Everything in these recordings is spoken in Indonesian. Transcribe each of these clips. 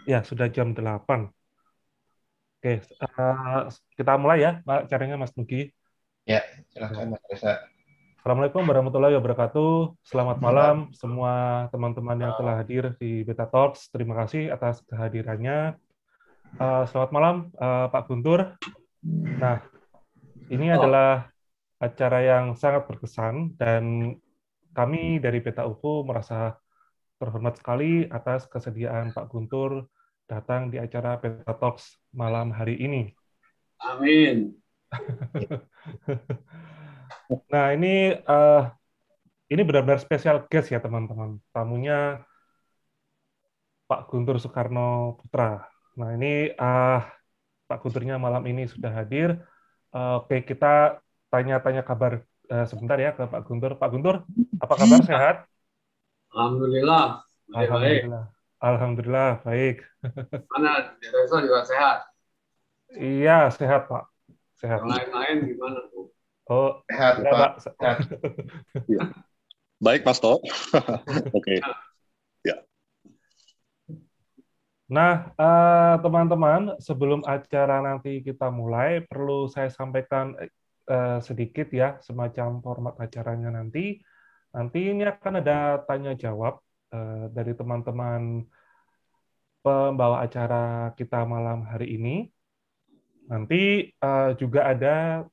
Ya, sudah jam 8. Oke, kita mulai ya, Pak, caranya Mas Nugi. Ya, Ya. silakan Mas Reza. Assalamualaikum warahmatullahi wabarakatuh. Selamat malam semua teman-teman yang telah hadir di Beta Talks. Terima kasih atas kehadirannya. Selamat malam, Pak Guntur. Nah, ini Oh, adalah acara yang sangat berkesan dan kami dari Beta UFO merasa terhormat sekali atas kesediaan Pak Guntur datang di acara Beta Talks malam hari ini. amin. Nah, ini benar-benar spesial guest ya teman-teman. Tamunya Pak Guntur Soekarno Putra. Nah, ini Pak Gunturnya malam ini sudah hadir. Oke, kita tanya-tanya kabar sebentar ya ke Pak Guntur. Pak Guntur, apa kabar? Sehat? Alhamdulillah, baik-baik. Alhamdulillah. Alhamdulillah, baik. Mana di Reza juga sehat. Iya, sehat Pak. Sehat. Yang lain-lain gimana tuh? Oh, Sehat, ya Pak. Pak. Sehat. Ya. Baik, Mas To. Oke. Ya. Nah, teman-teman, sebelum acara nanti kita mulai, perlu saya sampaikan sedikit ya, semacam format acaranya nanti. Nanti ini akan ada tanya jawab dari teman-teman pembawa acara kita malam hari ini. Nanti juga ada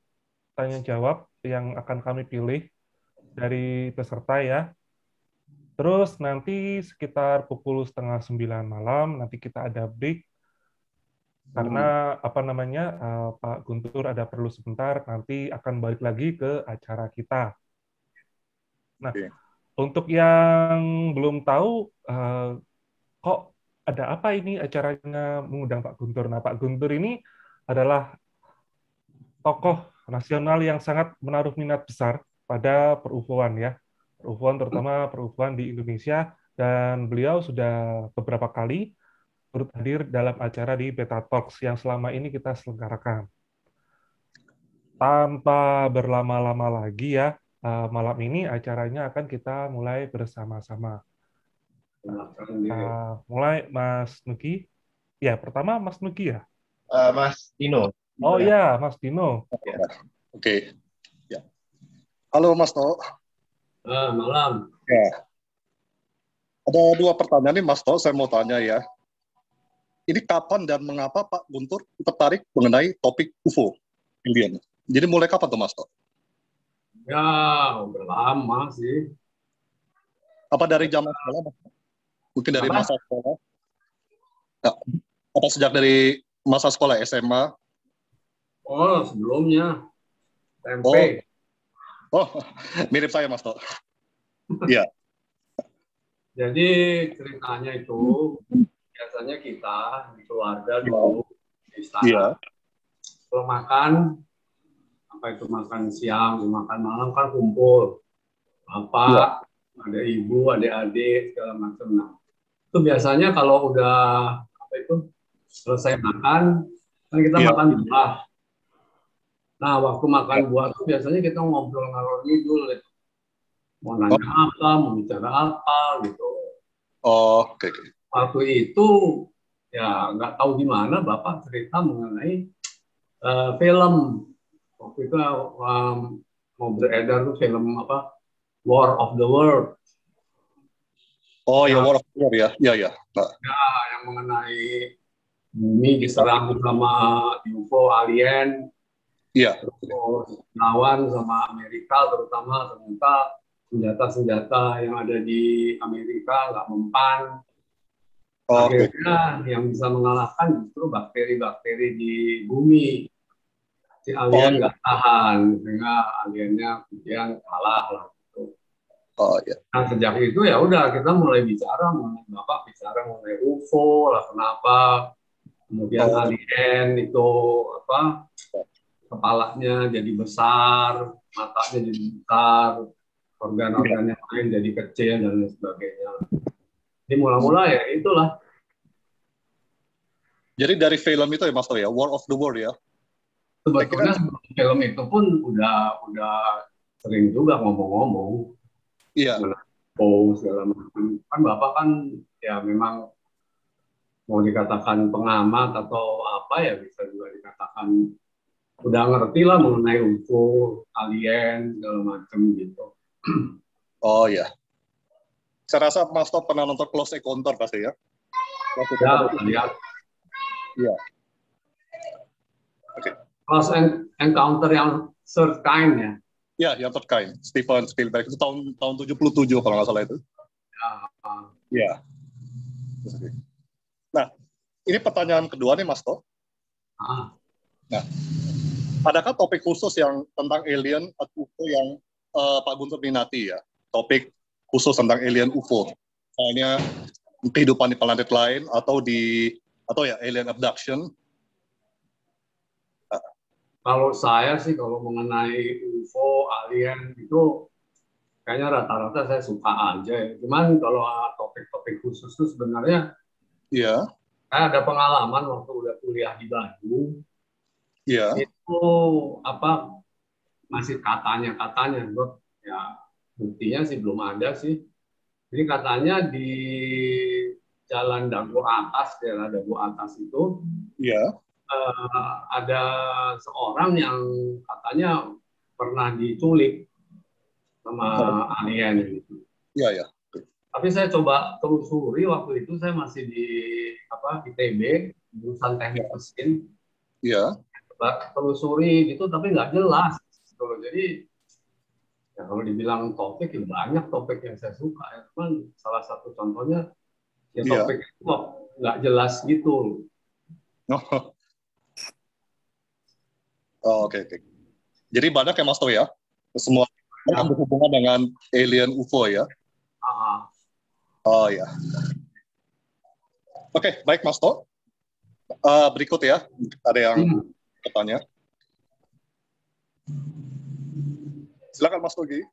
tanya jawab yang akan kami pilih dari peserta ya. Terus nanti sekitar pukul setengah 9 malam, nanti kita ada break karena apa namanya Pak Guntur ada perlu sebentar, nanti akan balik lagi ke acara kita. Nah, Oke. untuk yang belum tahu kok ada apa ini acaranya mengundang Pak Guntur. Nah, Pak Guntur ini adalah tokoh nasional yang sangat menaruh minat besar pada per-UFO-an ya. Per-UFO-an terutama per-UFO-an di Indonesia, dan beliau sudah beberapa kali turut hadir dalam acara di Beta Talks yang selama ini kita selenggarakan. Tanpa berlama-lama lagi ya, malam ini acaranya akan kita mulai bersama-sama. Nah, mulai Mas Nugi. Ya, pertama Mas Nugi ya. Mas Dino. Oh Ya. ya, Mas Dino. Ya. Oke. Ya. Halo, Mas To. Malam. Ya. Ada dua pertanyaan nih, Mas To. Saya mau tanya ya. Ini kapan dan mengapa Pak Guntur tertarik mengenai topik UFO Indian? Jadi mulai kapan tuh, Mas To? Ya, udah lama sih. Apa dari zaman sekolah, Mas? Mungkin dari Apa? masa sekolah? Ya. Apa sejak dari masa sekolah SMA? Oh, sebelumnya Oh, tempe. oh, mirip saya, Mas To. Iya. Jadi ceritanya itu biasanya kita di keluarga dulu di Iya. istana kalau makan apa itu makan siang, makan malam kan kumpul Iya. bapak, ada ibu, adik-adik segala macam. Nah, itu biasanya kalau udah apa itu selesai makan kan kita Iya. makan buah. Nah, waktu makan buah itu biasanya kita ngobrol ngalor ngidul gitu. Mau Oh, nanya apa, mau bicara apa gitu. oh, oke. Oke. Waktu itu ya nggak tahu gimana bapak cerita mengenai film. Waktu itu mau beredar tuh film apa War of the World Oh, ya, yang War of War ya. Iya, ya. Nah, yang mengenai bumi iya. diserang sama UFO alien, Iya. terus lawan sama Amerika, terutama ternyata senjata-senjata yang ada di Amerika nggak mempan. Oh, oke. Akhirnya yang bisa mengalahkan justru bakteri-bakteri di bumi. Si Oh, alien iya. nggak tahan, sehingga aliennya kemudian kalah lah. Gitu. Oh, iya. Nah, sejak itu ya udah kita mulai bicara, mulai Bapak bicara mengenai UFO lah, kenapa kemudian Oh, alien itu apa kepalanya jadi besar, matanya jadi besar, iya. organ-organ yang lain jadi kecil dan lain sebagainya. Jadi mula-mula ya itulah. Jadi dari film itu ya Mas To ya, War of the World ya. Saya kira Sebetulnya sebelum film itu pun udah sering juga ngomong-ngomong iya. mengenai UFO segala macam. Kan Bapak kan ya memang mau dikatakan pengamat atau apa ya, bisa juga dikatakan udah ngerti lah mengenai UFO, alien, segala macam gitu. Oh ya. Saya rasa Mas Top pernah nonton Close Encounter pasti ya? Ya, lihat. Iya. Oke. Close Encounter yang Third Kind ya. Ya, yang Third Kind. Steven Spielberg itu tahun 77 kalau nggak salah itu. Ya. Nah, ini pertanyaan kedua nih Mas Top. Nah, adakah topik khusus yang tentang alien atau UFO yang Pak Guntur minati ya? Topik khusus tentang alien UFO. Misalnya kehidupan di planet lain atau ya alien abduction. Kalau saya sih kalau mengenai UFO, alien itu kayaknya rata-rata saya suka aja ya. Cuman kalau topik-topik khusus itu sebenarnya Iya. saya ada pengalaman waktu udah kuliah di Bandung. Iya. Itu apa masih katanya ya buktinya sih belum ada sih. Jadi katanya di Jalan Dago Atas, daerah Dago Atas itu Iya. ada seorang yang katanya pernah diculik sama alien gitu. Iya, ya. Tapi saya coba telusuri waktu itu saya masih di ITB, jurusan teknik mesin. Iya. Telusuri gitu tapi nggak jelas. Gitu. Jadi ya kalau dibilang topik, ya banyak topik yang saya suka. Ya. Cuman salah satu contohnya ya topik itu nggak jelas gitu. Oh, oke. Jadi banyak ya Mas To ya? Semua yang berhubungan dengan alien UFO ya? Oh ya. Oke, baik Mas To. Berikut ya, ada yang bertanya. Silakan Mas Togi.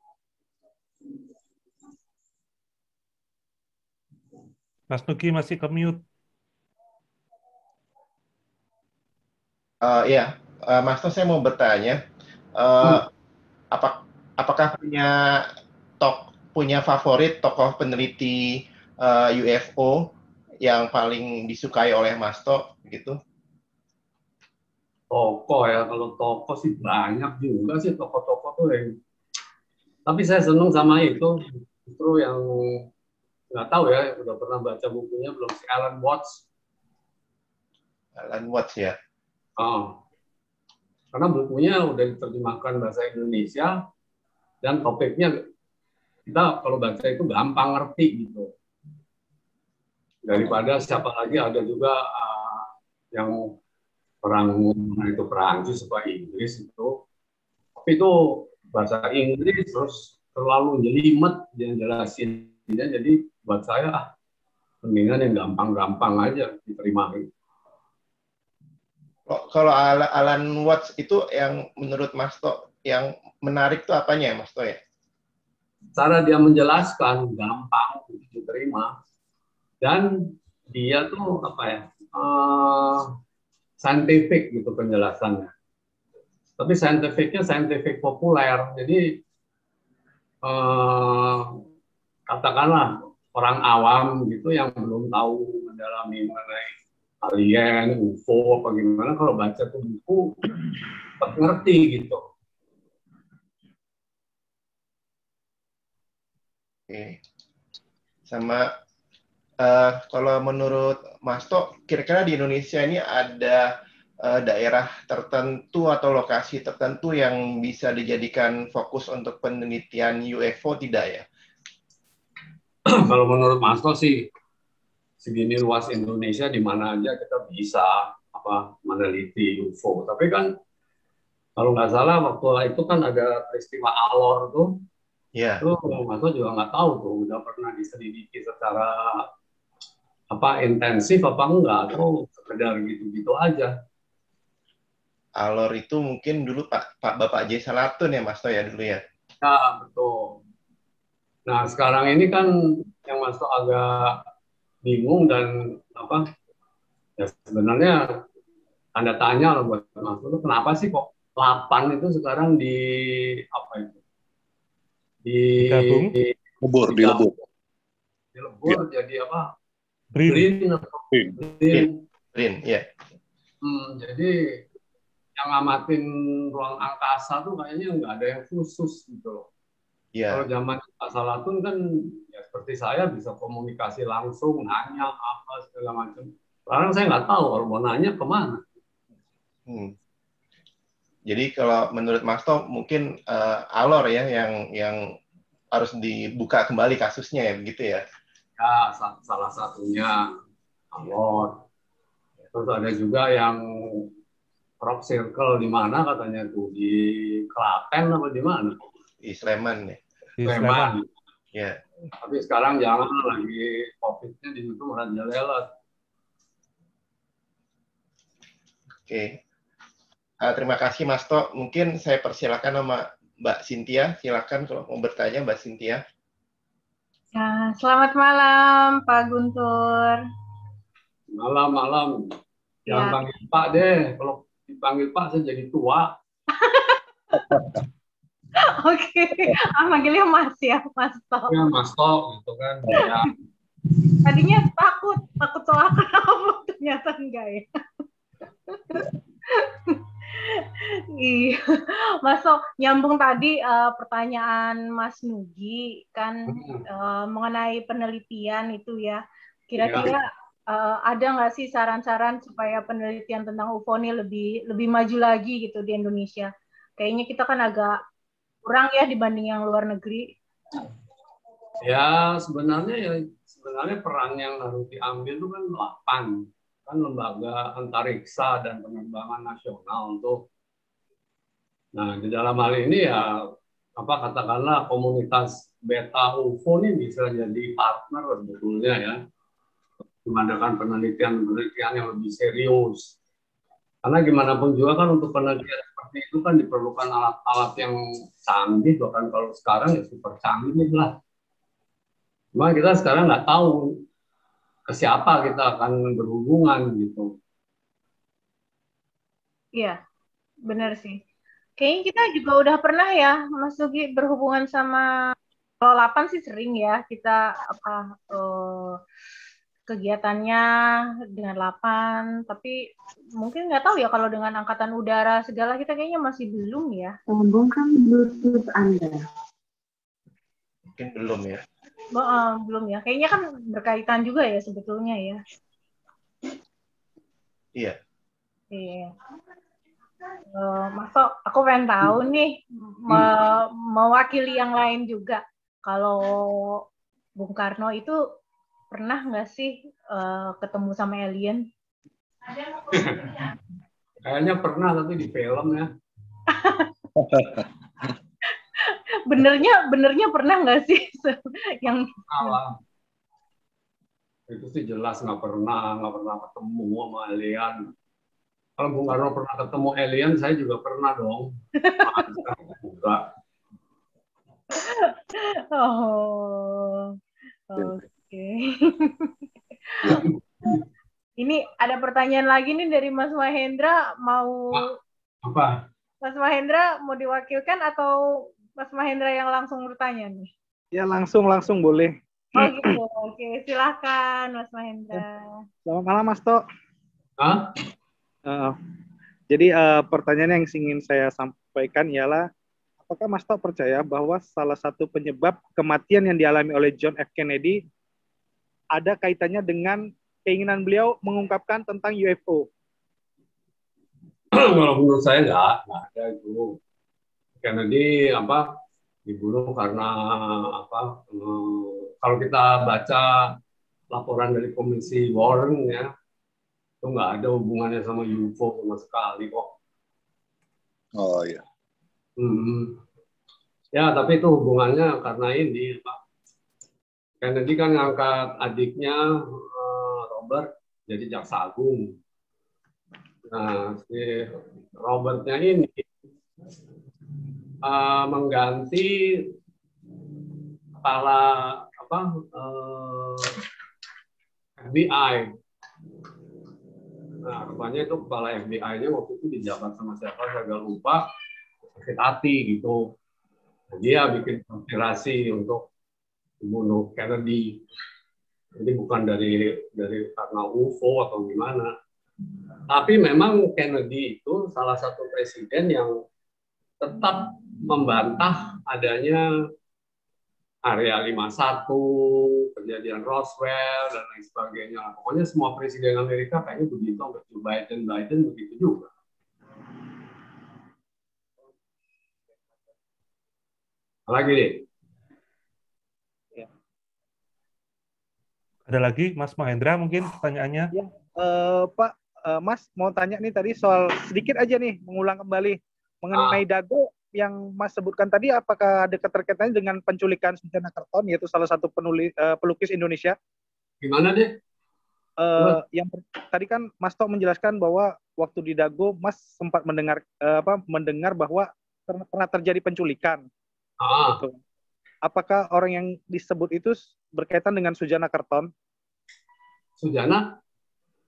Mas Nugi masih ke mute. Iya, Mas Tos, saya mau bertanya, apakah punya favorit tokoh peneliti UFO yang paling disukai oleh Mas Tos gitu? Tokoh ya, kalau tokoh sih banyak juga sih tokoh-tokoh tuh yang. Tapi saya seneng sama itu, justru yang nggak tahu ya, udah pernah baca bukunya belum, si Alan Watts. Alan Watts ya. Karena bukunya udah diterjemahkan bahasa Indonesia dan topiknya kita kalau baca itu gampang ngerti gitu. Daripada siapa lagi ada juga yang itu Perancis atau Inggris itu, tapi itu bahasa Inggris terus terlalu jelimet yang jelasinnya, jadi buat saya mendingan yang gampang-gampang aja diterima. Kalau Alan Watts itu yang menurut Mas To yang menarik tuh apanya ya Mas To ya? Cara dia menjelaskan gampang diterima dan dia tuh scientific gitu penjelasannya. Tapi scientificnya scientific populer. Jadi katakanlah orang awam gitu yang belum tahu mendalami mengenai alien, UFO apa gimana, kalau baca tuh buku tetap ngerti gitu. Oke. Sama kalau menurut Mas To, kira-kira di Indonesia ini ada daerah tertentu atau lokasi tertentu yang bisa dijadikan fokus untuk penelitian UFO tidak ya? Kalau menurut Mas To sih, segini luas Indonesia di mana aja kita bisa meneliti UFO. Tapi kan kalau nggak salah waktu itu kan ada peristiwa Alor tuh. Ya. Itu Mas To juga nggak tahu tuh udah pernah diselidiki secara intensif apa enggak, atau sekedar gitu-gitu aja. Alor itu mungkin dulu Bapak J. Salatun ya Mas To ya dulu ya? Ya, betul. Nah, sekarang ini kan yang Mas To agak bingung dan ya sebenarnya tanda tanya loh buat Mas To, kenapa sih kok 8 itu sekarang Lebur jadi Brin. Brin, ya. Jadi yang ngamatin ruang angkasa tuh kayaknya nggak ada yang khusus gitu loh. Iya. Kalau zaman Pak Salatun kan ya seperti saya bisa komunikasi langsung, nanya apa segala macam. Sekarang saya nggak tahu kalau mau nanya kemana. Jadi kalau menurut Mas To mungkin Alor ya yang harus dibuka kembali kasusnya ya begitu ya? Ya salah satunya Alor. Terus ada juga yang Crop Circle di mana katanya tuh di Klaten apa di mana? Di Sleman ya. Di Sleman. Ya. Tapi sekarang jangan lagi COVID-nya di situ merajalela. Oke. Terima kasih Mas To. Mungkin saya persilakan sama Mbak Cynthia. Silakan kalau mau bertanya Mbak Cynthia. Ya, selamat malam Pak Guntur. Malam. Jangan Ya. panggil Pak deh. Kalau dipanggil Pak saya jadi tua. Oke, manggilnya Mas ya, Mas To. Ya Mas To gitu kan. Ya. Tadinya takut soal kenapa, ternyata enggak ya. Iya, Mas To, nyambung tadi pertanyaan Mas Nugi kan mengenai penelitian itu ya. Kira-kira ada nggak sih saran-saran supaya penelitian tentang UFO ini lebih maju lagi gitu di Indonesia? Kayaknya kita kan agak kurang ya dibanding yang luar negeri. Ya sebenarnya peran yang harus diambil itu kan 8 kan lembaga antariksa dan penerbangan nasional untuk. Nah di dalam hal ini ya katakanlah komunitas beta UFO ini bisa jadi partner sebetulnya ya mengadakan penelitian yang lebih serius. Karena gimana pun juga kan untuk penelitian seperti itu kan diperlukan alat-alat yang canggih, bahkan kalau sekarang ya super canggih lah. Cuma kita sekarang nggak tahu ke siapa kita akan berhubungan gitu. Iya, benar sih. Kayaknya kita juga udah pernah ya, Mas Nugi, berhubungan sama kalau 8 sih sering ya kita kegiatannya dengan 8, tapi mungkin nggak tahu ya kalau dengan angkatan udara segala kita kayaknya masih belum ya. Sambungkan Bluetooth Anda. Mungkin belum ya. Belum ya. Kayaknya kan berkaitan juga ya sebetulnya ya. Iya. Iya. Mas To, aku pengen tahu nih mewakili yang lain juga. Kalau Bung Karno itu pernah nggak sih ketemu sama alien? Kayaknya pernah tapi di film ya. Benernya pernah nggak sih yang itu sih jelas nggak pernah ketemu sama alien. Kalau Bung Karno pernah ketemu alien, saya juga pernah dong. Juga. Oh, oke. Ini ada pertanyaan lagi nih dari Mas Mahendra, mau apa? Mas Mahendra mau diwakilkan atau Mas Mahendra yang langsung bertanya nih? Ya langsung boleh. Oh gitu, oke, silakan Mas Mahendra. Selamat malam Mas To. Hah? Jadi pertanyaan yang ingin saya sampaikan ialah, apakah Mas To percaya bahwa salah satu penyebab kematian yang dialami oleh John F. Kennedy ada kaitannya dengan keinginan beliau mengungkapkan tentang UFO? Kalau menurut saya nggak ada itu. Kennedy dibunuh karena kalau kita baca laporan dari Komisi Warren ya, itu nggak ada hubungannya sama UFO sama sekali kok. Oh iya. Ya tapi itu hubungannya karena ini Kennedy kan ngangkat adiknya Robert jadi jaksa agung. Nah si Robertnya ini mengganti kepala FBI. Nah, rupanya itu kepala FBI-nya waktu itu dijabat sama siapa saya agak lupa, sakit hati gitu. Dia bikin konspirasi untuk membunuh Kennedy. Jadi bukan dari karena UFO atau gimana. Tapi memang Kennedy itu salah satu presiden yang tetap membantah adanya Area 51, kejadian Roswell, dan lain sebagainya. Pokoknya semua presiden Amerika kayaknya begitu, sampai Biden begitu juga. Lagi deh. Ada lagi, Mas Mahendra mungkin pertanyaannya? Ya, Pak, Mas mau tanya nih tadi soal sedikit aja nih, mengulang kembali mengenai Dago yang Mas sebutkan tadi, apakah ada keterkaitannya dengan penculikan Sujana Kerton, yaitu salah satu pelukis Indonesia? Gimana deh? Yang tadi kan Mas Tok menjelaskan bahwa waktu di Dago, Mas sempat mendengar bahwa pernah terjadi penculikan. Gitu. Apakah orang yang disebut itu berkaitan dengan Sujana Kerton? Sujana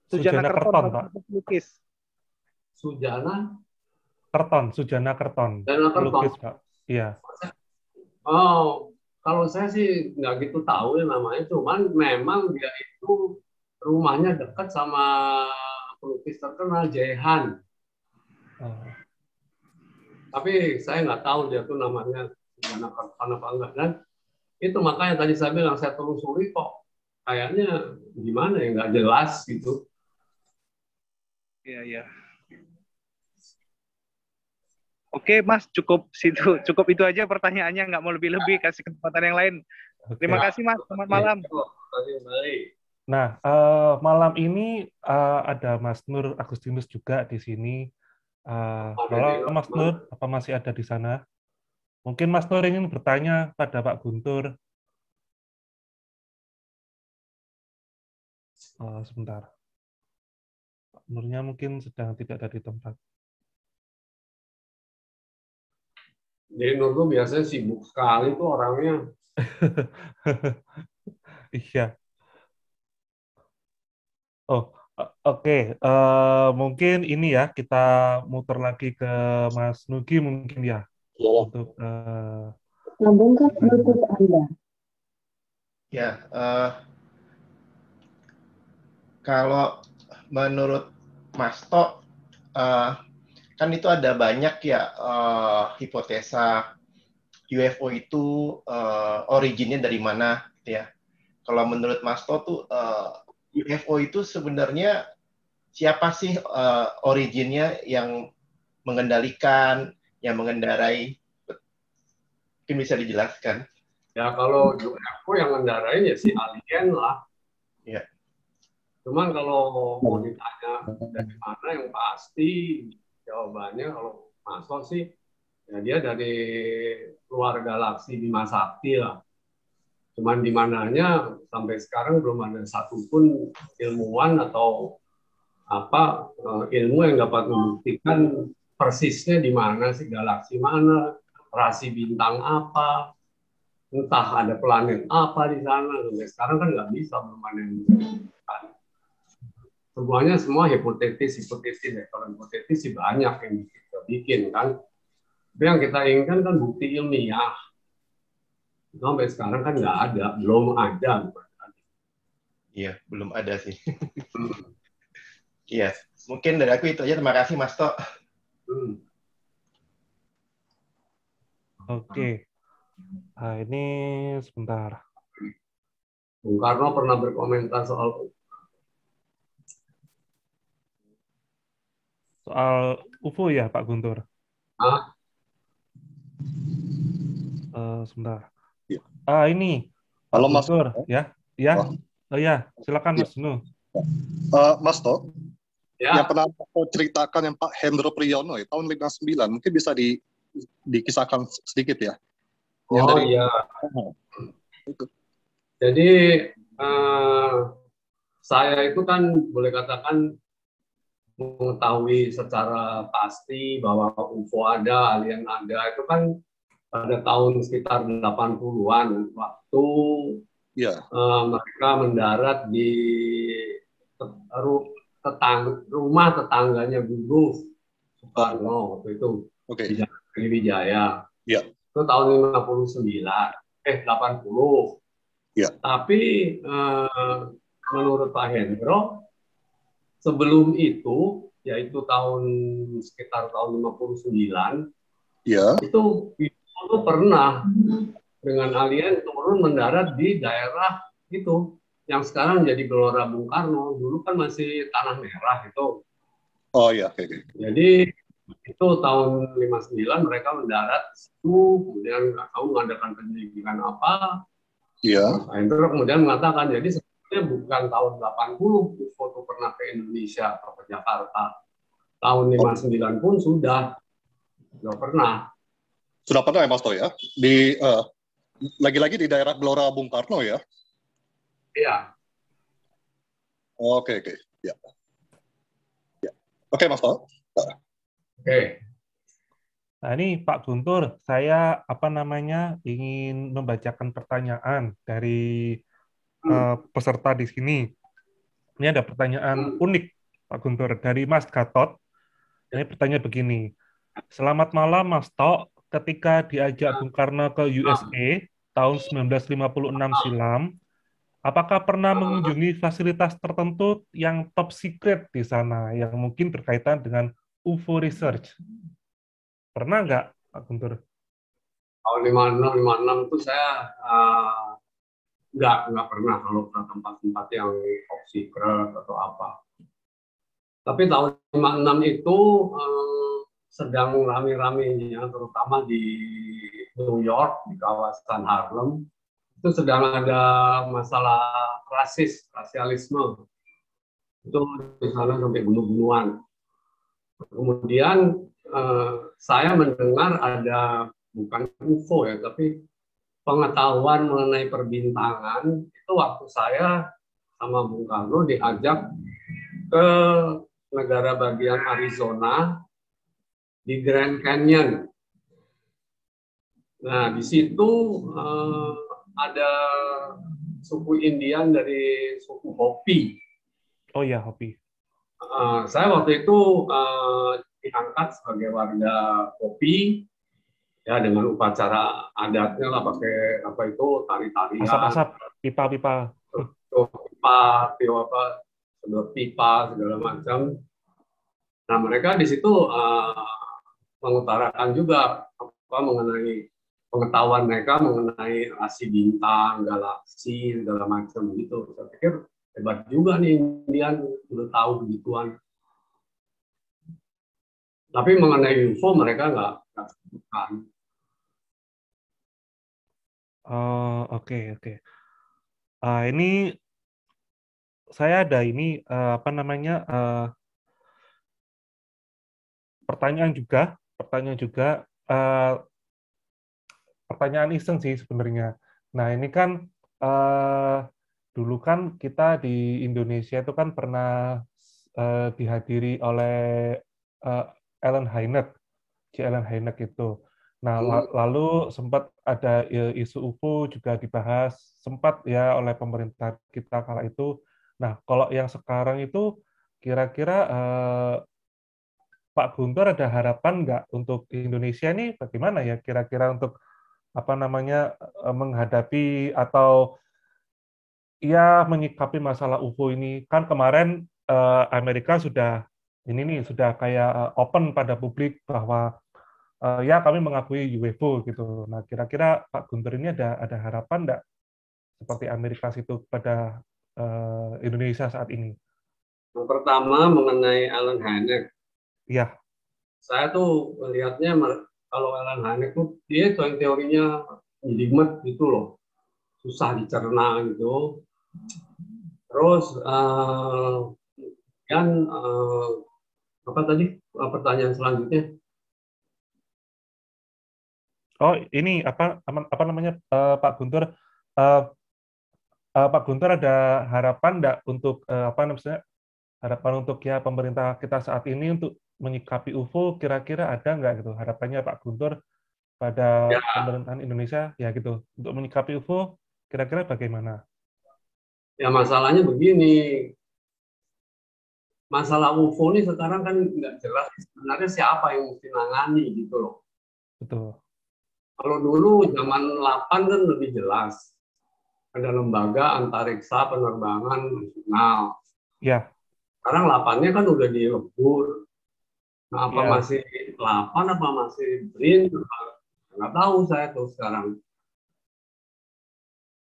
Kerton, Pak. Pelukis. Sujana Kerton. Pelukis, Pak. Iya. Oh, kalau saya sih nggak gitu tahu ya namanya, cuman memang dia itu rumahnya dekat sama pelukis terkenal Jehan. Tapi saya nggak tahu dia tuh namanya Sujana Kerton apa enggak. Dan itu makanya tadi saya bilang, saya telusuri kok kayaknya gimana ya, nggak jelas gitu. Iya. Oke, Mas, cukup itu aja pertanyaannya, nggak mau lebih-lebih, kasih kesempatan yang lain. Terima kasih, Mas. Selamat malam. Nah, malam ini ada Mas Nur Agustinus juga di sini. Halo, Mas Nur, apa masih ada di sana? Mungkin Mas Nur ingin bertanya pada Pak Guntur. Sebentar. Pak Nurnya mungkin sedang tidak ada di tempat. Jadi Nur tuh biasanya sibuk sekali tuh orangnya. Iya. Oke. Mungkin ini ya, kita muter lagi ke Mas Nugi mungkin ya. Untuk sambungkan Bluetooth Anda. Ya, kalau menurut Mas Tok, kan itu ada banyak ya hipotesa UFO itu originnya dari mana ya. Kalau menurut Mas Tok tuh UFO itu sebenarnya siapa sih originnya yang mengendalikan, yang mengendarai? Mungkin bisa dijelaskan. Ya kalau UFO yang mengendarain ya si alien lah. Ya. Cuman kalau mau ditanya dari mana, yang pasti jawabannya kalau masuk sih ya dia dari luar galaksi Bima Sakti lah. Cuman di mananya sampai sekarang belum ada satupun ilmuwan atau ilmu yang dapat membuktikan persisnya di mana sih, galaksi mana, rasi bintang apa, entah ada planet apa di sana. Sampai sekarang kan nggak bisa, belum ada yang membuktikan. Semuanya semua hipotetis ya. Kalau hipotetis sih banyak yang kita bikin kan. Tapi yang kita inginkan kan bukti ilmiah. Sampai sekarang kan nggak ada, belum ada. Iya, belum ada sih. Iya, mungkin dari aku itu aja. Terima kasih, Mas Tok. Oke. Nah, ini sebentar. Bung Karno pernah berkomentar soal UFO ya, Pak Guntur? Sebentar. Ini. Halo, Mas Guntur, ya? Oh ya, silakan Mas Nu. Mas Tok, yang pernah aku ceritakan yang Pak Hendro Priyono ya, tahun 59, mungkin bisa dikisahkan sedikit ya. Iya. Jadi saya itu kan boleh katakan mengetahui secara pasti bahwa UFO ada, alien ada, itu kan pada tahun sekitar 80-an waktu mereka mendarat di rumah tetangganya Guru Soekarno waktu itu di Jalan Wijaya. Itu tahun 80. Ya. Tapi menurut Pak Hendro, sebelum itu, yaitu sekitar tahun 59, Ya. itu pernah dengan alien turun mendarat di daerah itu yang sekarang jadi Gelora Bung Karno. Dulu kan masih tanah merah itu. Oh iya, oke. Jadi itu tahun 59 mereka mendarat itu, kemudian nggak tahu mengadakan penyelidikan apa. Iya. Hendro kemudian mengatakan jadi sebenarnya bukan tahun 80 UFO itu pernah ke Indonesia atau ke Jakarta. Tahun 59 pun sudah pernah. Sudah pernah ya Mas To ya? Lagi-lagi di daerah Gelora Bung Karno ya? Iya. Oke. Ya. Oke Mas To. Oke. Nah, ini Pak Guntur, saya ingin membacakan pertanyaan dari peserta di sini. Ini ada pertanyaan unik, Pak Guntur, dari Mas Gatot. Ini pertanyaan begini. Selamat malam, Mas Tok. Ketika diajak Bung Karno ke USA tahun 1956 silam, apakah pernah mengunjungi fasilitas tertentu yang top secret di sana, yang mungkin berkaitan dengan UFO research? Pernah nggak, Pak Guntur? Tahun 56 itu saya nggak pernah kalau ke tempat-tempat yang top secret atau apa. Tapi tahun 56 itu sedang rame-ramenya, terutama di New York, di kawasan Harlem, itu sedang ada masalah rasialisme. Itu di sana sampai bunuh-bunuhan. Kemudian saya mendengar ada, bukan UFO ya, tapi pengetahuan mengenai perbintangan, itu waktu saya sama Bung Karno diajak ke negara bagian Arizona di Grand Canyon. Nah, di situ ada suku Indian dari suku Hopi. Oh ya, Hopi. Saya waktu itu diangkat sebagai warga Hopi, ya dengan upacara adatnya lah, pakai apa itu tari-tarian, asap-asap, pipa-pipa, pipa segala macam. Nah mereka di situ mengutarakan juga mengenai pengetahuan mereka mengenai rasi bintang, galaksi segala macam gitu. Saya pikir hebat juga nih Indian udah tahu begituan. Tapi mengenai UFO mereka nggak sebutkan. Oke. Ini saya ada pertanyaan juga, pertanyaan iseng sih sebenarnya. Nah ini kan dulu kan kita di Indonesia itu kan pernah dihadiri oleh Ellen Hynek, Ellen Hynek itu. Nah, lalu sempat ada isu UFO juga dibahas, sempat ya oleh pemerintah kita kala itu. Nah, kalau yang sekarang itu kira-kira Pak Guntur ada harapan nggak untuk Indonesia ini bagaimana ya kira-kira untuk menghadapi atau ya menyikapi masalah UFO ini? Kan kemarin Amerika sudah kayak open pada publik bahwa ya kami mengakui UFO gitu. Nah, kira-kira Pak Guntur ini ada harapan enggak seperti Amerika itu pada Indonesia saat ini? Yang pertama mengenai Ellen Hynek. Iya. Saya tuh melihatnya kalau Ellen Hynek tuh dia tuh yang teorinya jelimet gitu loh, susah dicerna gitu. Terus apa tadi pertanyaan selanjutnya? Oh, ini apa namanya Pak Guntur? Pak Guntur ada harapan enggak untuk harapan untuk ya pemerintah kita saat ini untuk menyikapi UFO, kira-kira ada nggak gitu harapannya Pak Guntur pada pemerintahan Indonesia ya gitu untuk menyikapi UFO, kira-kira bagaimana? Ya masalahnya begini, masalah UFO ini sekarang kan nggak jelas sebenarnya siapa yang mesti nangani gitu loh. Betul. Kalau dulu zaman 8 kan lebih jelas. ada lembaga antariksa penerbangan nasional. Ya, Sekarang 8-nya kan udah dilebur. Nah, apa ya. masih 8 apa masih BRIN? Nggak tahu saya tuh sekarang.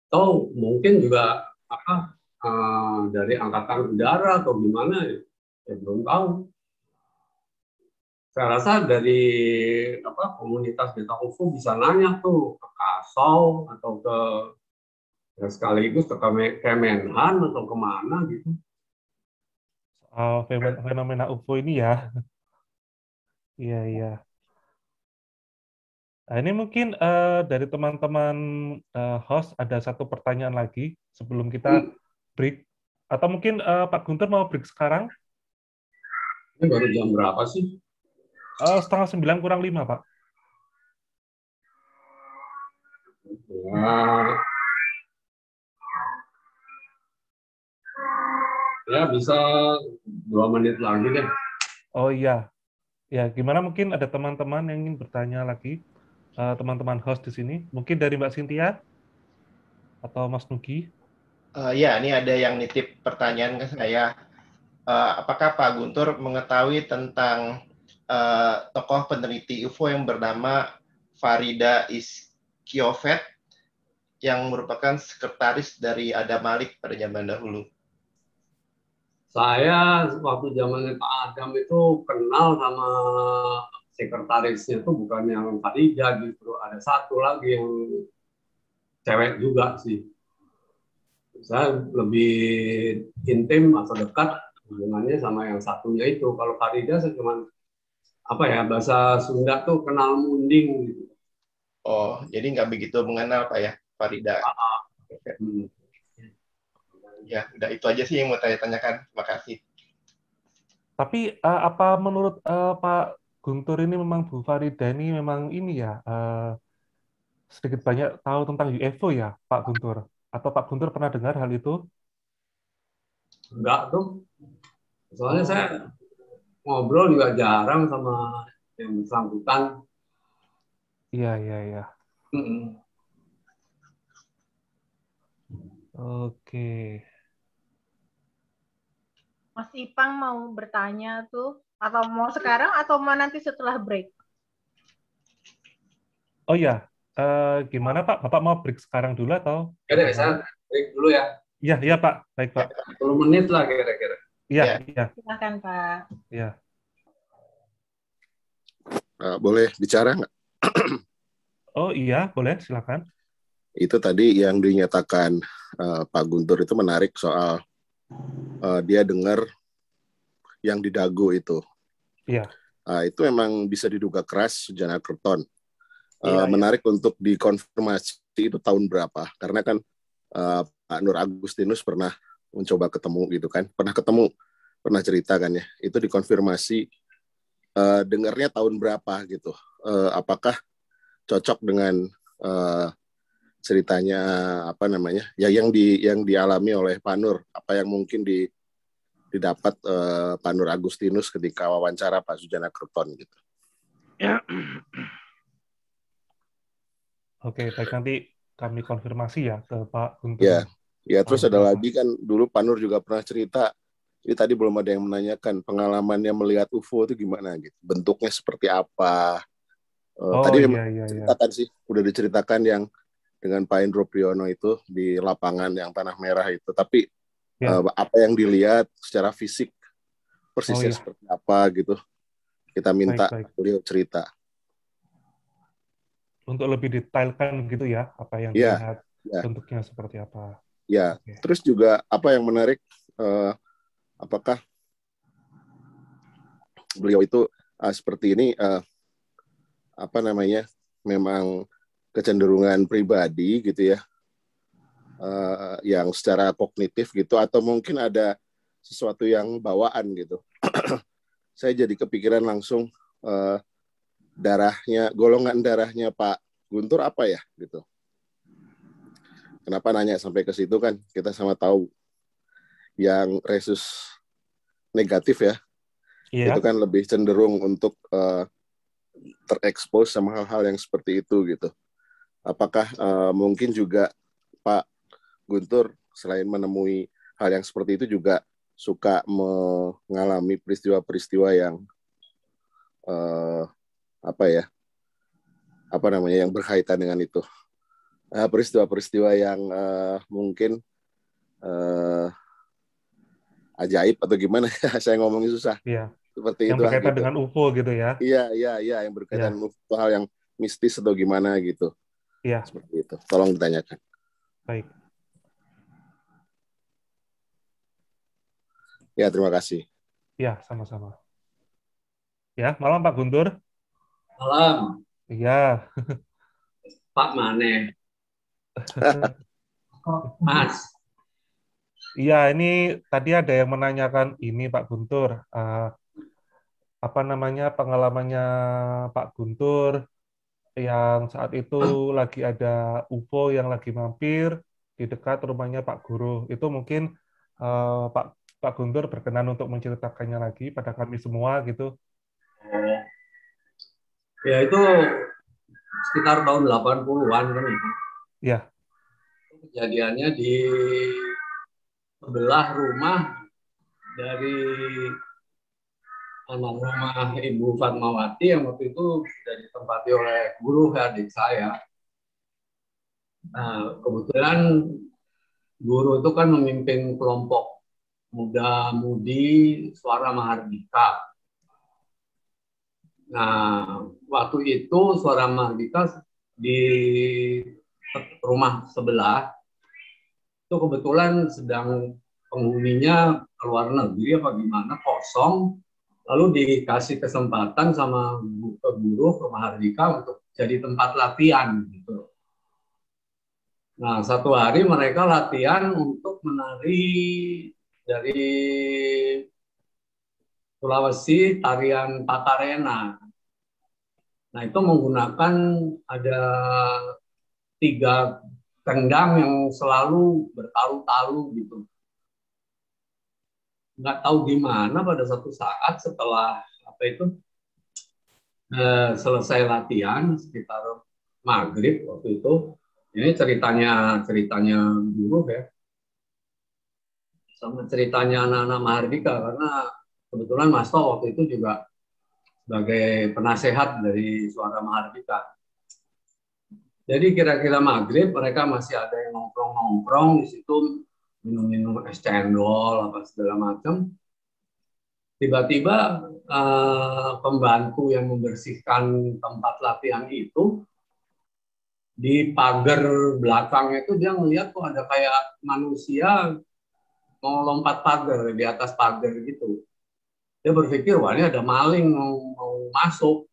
Atau mungkin juga dari angkatan udara atau gimana ya, belum tahu. Saya rasa dari komunitas beta UFO bisa nanya tuh ke Kasau atau ke sekaligus ke Kemenhan atau kemana gitu. Soal fenomena UFO ini ya. Iya, iya. Nah, ini mungkin dari teman-teman host ada satu pertanyaan lagi sebelum kita break. Atau mungkin Pak Guntur mau break sekarang? Ini baru jam berapa sih? 8:30 kurang 5, Pak. Ya bisa 2 menit lagi deh. Oh iya. Ya, gimana mungkin ada teman-teman yang ingin bertanya lagi? Teman-teman host di sini. Mungkin dari Mbak Cynthia atau Mas Nugi? Ya, ini ada yang nitip pertanyaan ke saya. Apakah Pak Guntur mengetahui tentang tokoh peneliti UFO yang bernama Farida Iskiovet yang merupakan sekretaris dari Adam Malik pada zaman dahulu? Saya waktu zaman Pak Adam itu kenal sama sekretarisnya itu bukan yang Farida, justru ada satu lagi yang cewek juga sih. Saya lebih intim atau dekat hubungannya sama yang satunya itu. Kalau Farida saya cuma bahasa Sunda tuh kenal munding gitu. Oh, jadi nggak begitu mengenal Pak ya, Farida. Ya, udah itu aja sih yang mau saya tanyakan. Terima kasih. Tapi apa menurut Pak Guntur ini memang Bu Farida ini memang ini ya sedikit banyak tahu tentang UFO ya, Pak Guntur? Atau Pak Guntur pernah dengar hal itu? Enggak tuh. Soalnya saya ngobrol juga jarang sama yang bersangkutan. Iya, iya, iya. Oke. Mas Ipang mau bertanya tuh, atau mau sekarang atau mau nanti setelah break? Oh iya, gimana Pak? Bapak mau break sekarang dulu atau? Ya deh, saya break dulu ya. Iya, iya Pak. Baik Pak. 10 menit lah kira-kira. Iya, iya. Silakan Pak. Iya. Boleh bicara nggak? Oh iya, boleh, silakan. Itu tadi yang dinyatakan Pak Guntur itu menarik soal dia dengar yang di dagu itu. Iya. Itu memang bisa diduga keras Sujana Kerton. Iya, menarik untuk dikonfirmasi itu tahun berapa? Karena kan Pak Nur Agustinus pernah mencoba ketemu gitu kan, pernah cerita kan ya. Itu dikonfirmasi dengarnya tahun berapa gitu. Apakah cocok dengan ceritanya ya yang dialami oleh Pak Nur, apa yang mungkin didapat Pak Nur Agustinus ketika wawancara Pak Sujana Kerton gitu. Ya. Oke, baik, nanti kami konfirmasi ya ke Pak Guntur. Ya terus ada lagi kan dulu Pak Nur juga pernah cerita. Ini tadi belum ada yang menanyakan pengalamannya melihat UFO itu gimana gitu, bentuknya seperti apa. Tadi memang ceritakan sih, udah diceritakan yang dengan Pak Indro Priyono itu di lapangan yang Tanah Merah itu. Tapi apa yang dilihat secara fisik persisnya seperti apa gitu, kita minta beliau cerita. Untuk lebih detailkan gitu ya, apa yang dilihat, bentuknya seperti apa. Ya, terus juga apa yang menarik, apakah beliau itu seperti ini, memang kecenderungan pribadi gitu ya, yang secara kognitif gitu, atau mungkin ada sesuatu yang bawaan gitu. Saya jadi kepikiran langsung golongan darahnya Pak Guntur apa ya gitu. Kenapa nanya sampai ke situ kan, kita sama tahu yang resus negatif ya, itu kan lebih cenderung untuk terekspos sama hal-hal yang seperti itu gitu. Apakah mungkin juga Pak Guntur selain menemui hal yang seperti itu juga suka mengalami peristiwa-peristiwa yang yang berkaitan dengan itu, peristiwa-peristiwa yang mungkin ajaib atau gimana ya, saya ngomongnya susah. Iya. Seperti yang itu berkaitan gitu. dengan UFO gitu ya. Iya, yang berkaitan dengan UFO, hal yang mistis atau gimana gitu. Iya. Seperti itu. Tolong ditanyakan. Baik. Ya, terima kasih. Ya, sama-sama. Ya, malam Pak Guntur. Malam. Iya. Pak Mane. Mas. Iya, ini tadi ada yang menanyakan ini Pak Guntur. Pengalamannya Pak Guntur yang saat itu lagi ada UFO yang lagi mampir di dekat rumahnya Pak Guru. Itu mungkin Pak Guntur berkenan untuk menceritakannya lagi pada kami semua gitu. Ya itu sekitar tahun 80-an kan itu. Iya. Kejadiannya di sebelah rumah dari almarhumah Ibu Fatmawati yang waktu itu sudah ditempati oleh guru adik saya. Nah, kebetulan guru itu kan memimpin kelompok muda-mudi Suara Mahardika. Nah, waktu itu Suara Mahardika di rumah sebelah itu kebetulan sedang penghuninya keluar negeri apa gimana, kosong, lalu dikasih kesempatan sama guru rumah Mahardika untuk jadi tempat latihan gitu. Nah, satu hari mereka latihan untuk menari dari Sulawesi, tarian Pakarena. Nah, itu menggunakan ada 3 kendang yang selalu bertalu-talu gitu. Nggak tahu gimana pada satu saat setelah selesai latihan sekitar maghrib waktu itu. Ini ceritanya guru ya, sama ceritanya anak-anak Mahardika, karena kebetulan Mas To waktu itu juga sebagai penasehat dari Suara Mahardika. Jadi kira-kira maghrib mereka masih ada yang nongkrong-nongkrong di situ, minum-minum es cendol apa segala macam. Tiba-tiba pembantu yang membersihkan tempat latihan itu di pagar belakangnya itu dia melihat kok ada kayak manusia mau lompat pagar di atas pagar gitu. Dia berpikir wah ini ada maling mau masuk.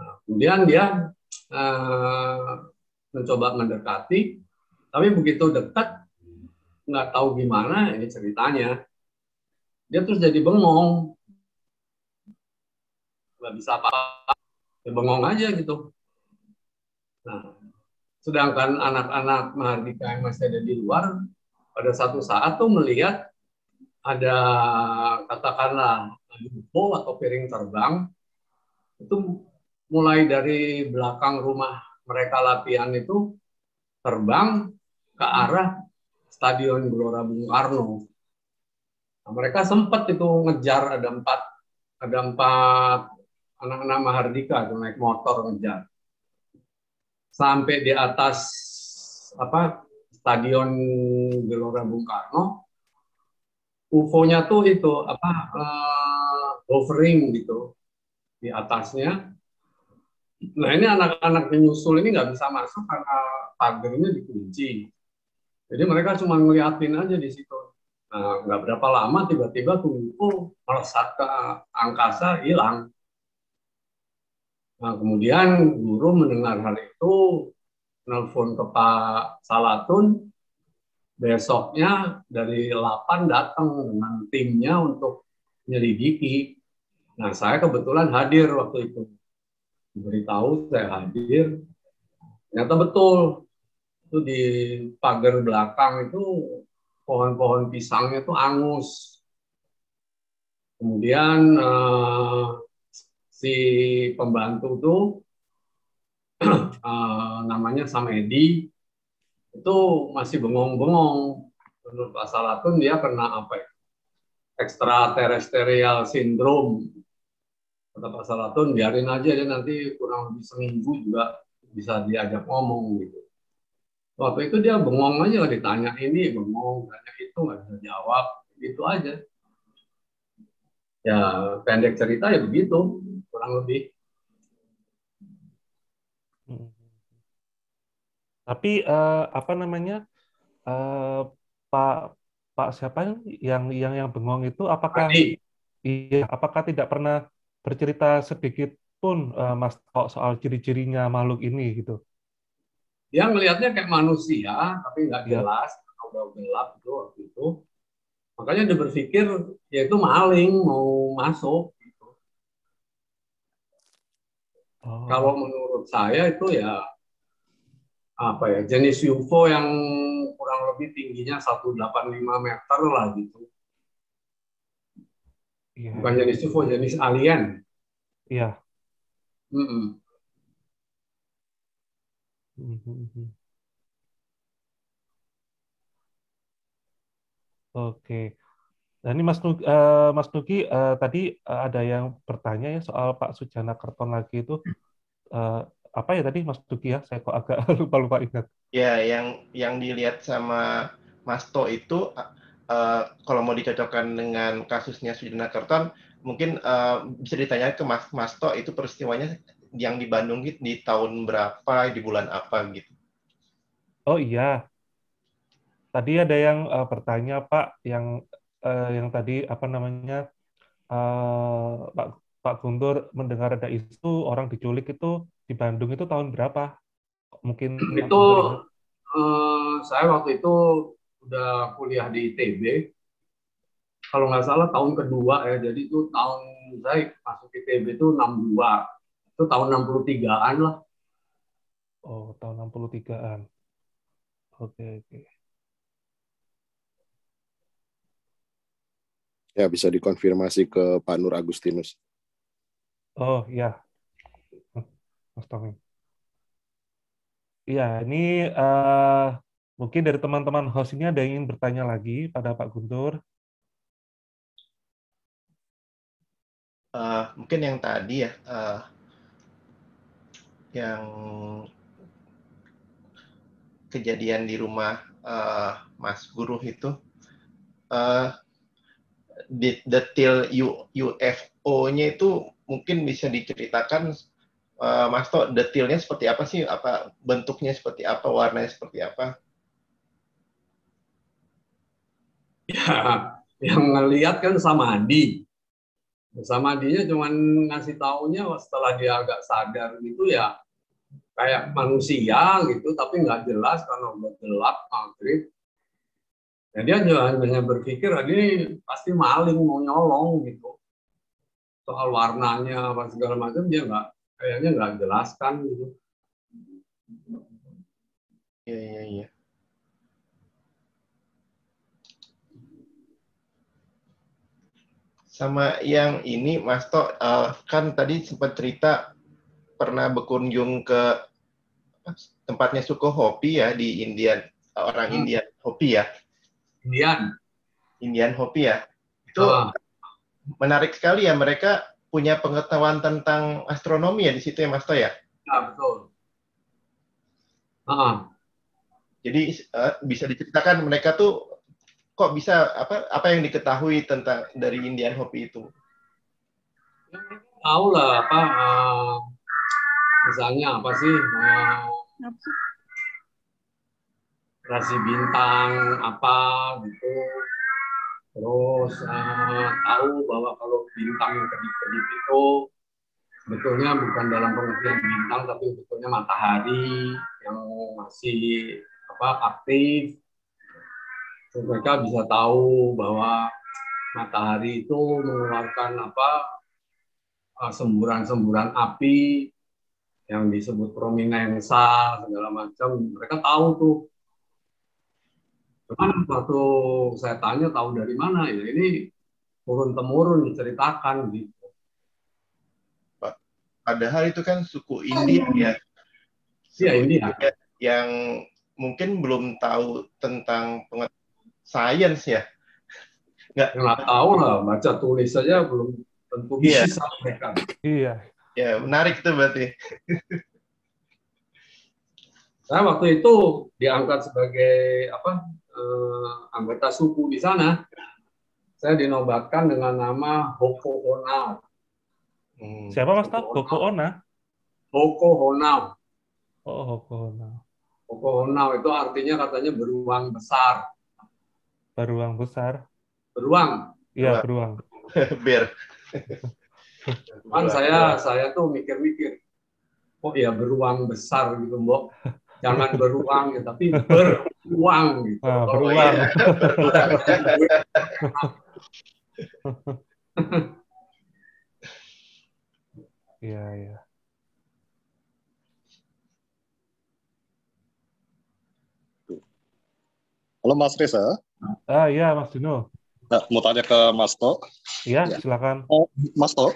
Nah, kemudian dia mencoba mendekati, tapi begitu dekat nggak tahu gimana ini ceritanya. Dia terus jadi bengong, nggak bisa apa-apa, ya bengong aja gitu. Nah, sedangkan anak-anak Mahardika yang masih ada di luar, pada satu saat tuh melihat ada katakanlah UFO atau piring terbang, itu mulai dari belakang rumah mereka latihan itu terbang ke arah Stadion Gelora Bung Karno. Nah, mereka sempat itu ngejar, ada empat anak-anak Mahardika itu naik motor ngejar sampai di atas Stadion Gelora Bung Karno. UFO-nya tuh itu hovering gitu di atasnya. Nah ini anak-anak penyusul ini nggak bisa masuk karena pagarnya dikunci. Jadi mereka cuma ngeliatin aja di situ. Nah, nggak berapa lama tiba-tiba tuh UFO melesat ke angkasa, hilang. Nah, kemudian guru mendengar hal itu, nelfon ke Pak Salatun, besoknya dari 8 datang dengan timnya untuk menyelidiki. Nah, saya kebetulan hadir waktu itu. Diberitahu, saya hadir. Ternyata betul, itu di pagar belakang itu pohon-pohon pisangnya itu angus. Kemudian si pembantu tuh namanya Samedi, itu masih bengong-bengong. Menurut Pak Salatun dia kena apa ya? Extraterrestrial syndrome. Kata Pak Salatun, biarin aja dia nanti kurang lebih seminggu juga bisa diajak ngomong gitu. Waktu itu dia bengong aja, ditanya ini bengong, tanya itu nggak bisa jawab, gitu aja. Ya pendek cerita ya begitu, kurang lebih. Tapi apa namanya, Pak Pak siapa yang bengong itu? Apakah tidak pernah bercerita sedikit pun Mas Tok soal ciri-cirinya makhluk ini gitu? Dia ngelihatnya kayak manusia, tapi nggak Ya. jelas, udah gelap itu waktu itu. Makanya dia berpikir ya itu maling mau masuk. Gitu. Kalau menurut saya itu ya apa ya, jenis UFO yang kurang lebih tingginya 185 meter lah gitu. Bukan jenis UFO, jenis alien. Iya. Oke. Nah ini Mas Nugi tadi ada yang bertanya ya soal Pak Sujana Kerton lagi itu apa ya tadi Mas Nugi ya? Saya kok agak lupa ingat. Ya, yang dilihat sama Mas To itu kalau mau dicocokkan dengan kasusnya Sujana Kerton, mungkin bisa ditanya ke Mas To itu peristiwanya yang di Bandung gitu di tahun berapa, di bulan apa gitu. Oh iya. Tadi ada yang bertanya Pak yang tadi apa namanya Pak Guntur mendengar ada isu orang diculik itu di Bandung itu tahun berapa? Mungkin Pak Itu Guntur ingat. saya waktu itu udah kuliah di ITB. Kalau nggak salah tahun kedua ya. Jadi itu tahun saya masuk ITB itu 62. Itu tahun 63-an lah. Oh, tahun 63-an. Oke. Ya, bisa dikonfirmasi ke Pak Nur Agustinus. Oh, ya. Mas Tommy. Iya, ini mungkin dari teman-teman host ini ada yang ingin bertanya lagi pada Pak Guntur. Mungkin yang tadi ya, yang kejadian di rumah Mas Guru itu, detail UFO-nya itu mungkin bisa diceritakan, Mas To, detailnya seperti apa sih? Apa bentuknya seperti apa, warnanya seperti apa? Ya, yang ngelihat kan Samadi. Samadinya cuman ngasih taunya setelah dia agak sadar gitu ya kayak manusia gitu, tapi nggak jelas karena udah gelap maghrib. Ya dia hanya berpikir ini pasti maling mau nyolong gitu. Soal warnanya apa segala macam dia kayaknya nggak jelaskan gitu. Iya. Sama yang ini, Mas To, kan tadi sempat cerita pernah berkunjung ke tempatnya Suko Hopi ya di Indian, orang Indian Hopi ya. Indian Hopi ya. Itu menarik sekali ya, mereka punya pengetahuan tentang astronomi ya di situ ya, Mas To ya. Ya, betul. Jadi bisa diceritakan mereka tuh kok bisa apa yang diketahui tentang dari Indian Hopi itu? Tahu lah apa misalnya apa sih rasi bintang apa gitu, terus tahu bahwa kalau bintang yang kedip-kedip itu sebetulnya bukan dalam pengertian bintang tapi sebetulnya matahari yang masih aktif. Terus mereka bisa tahu bahwa matahari itu mengeluarkan semburan-semburan api yang disebut prominensa segala macam. Mereka tahu tuh. Cuman waktu saya tanya tahu dari mana ya, ini turun-temurun diceritakan gitu. Padahal itu kan suku India ya. Iya, India. Yang mungkin belum tahu tentang sains ya. Nggak tahu lah, baca tulis saja belum tentu bisa mereka. Iya. Ya, menarik tuh berarti. Saya waktu itu diangkat sebagai anggota suku di sana. Saya dinobatkan dengan nama Hoko Honau. Siapa Mas Toh? Hoko Ona? Hoko Honau. Oh, Hoko Honau. Hoko Honau itu artinya katanya beruang besar. Beruang besar? Beruang. Iya, beruang. Bir. Kan saya tuh mikir-mikir, oh ya beruang besar gitu, Mbok. Jangan beruang ya, tapi beruang gitu. Beruang. Iya, iya. Halo Mas Reza. Iya Mas Dino. Nah, mau tanya ke Mas To. Iya, silakan. Mas To.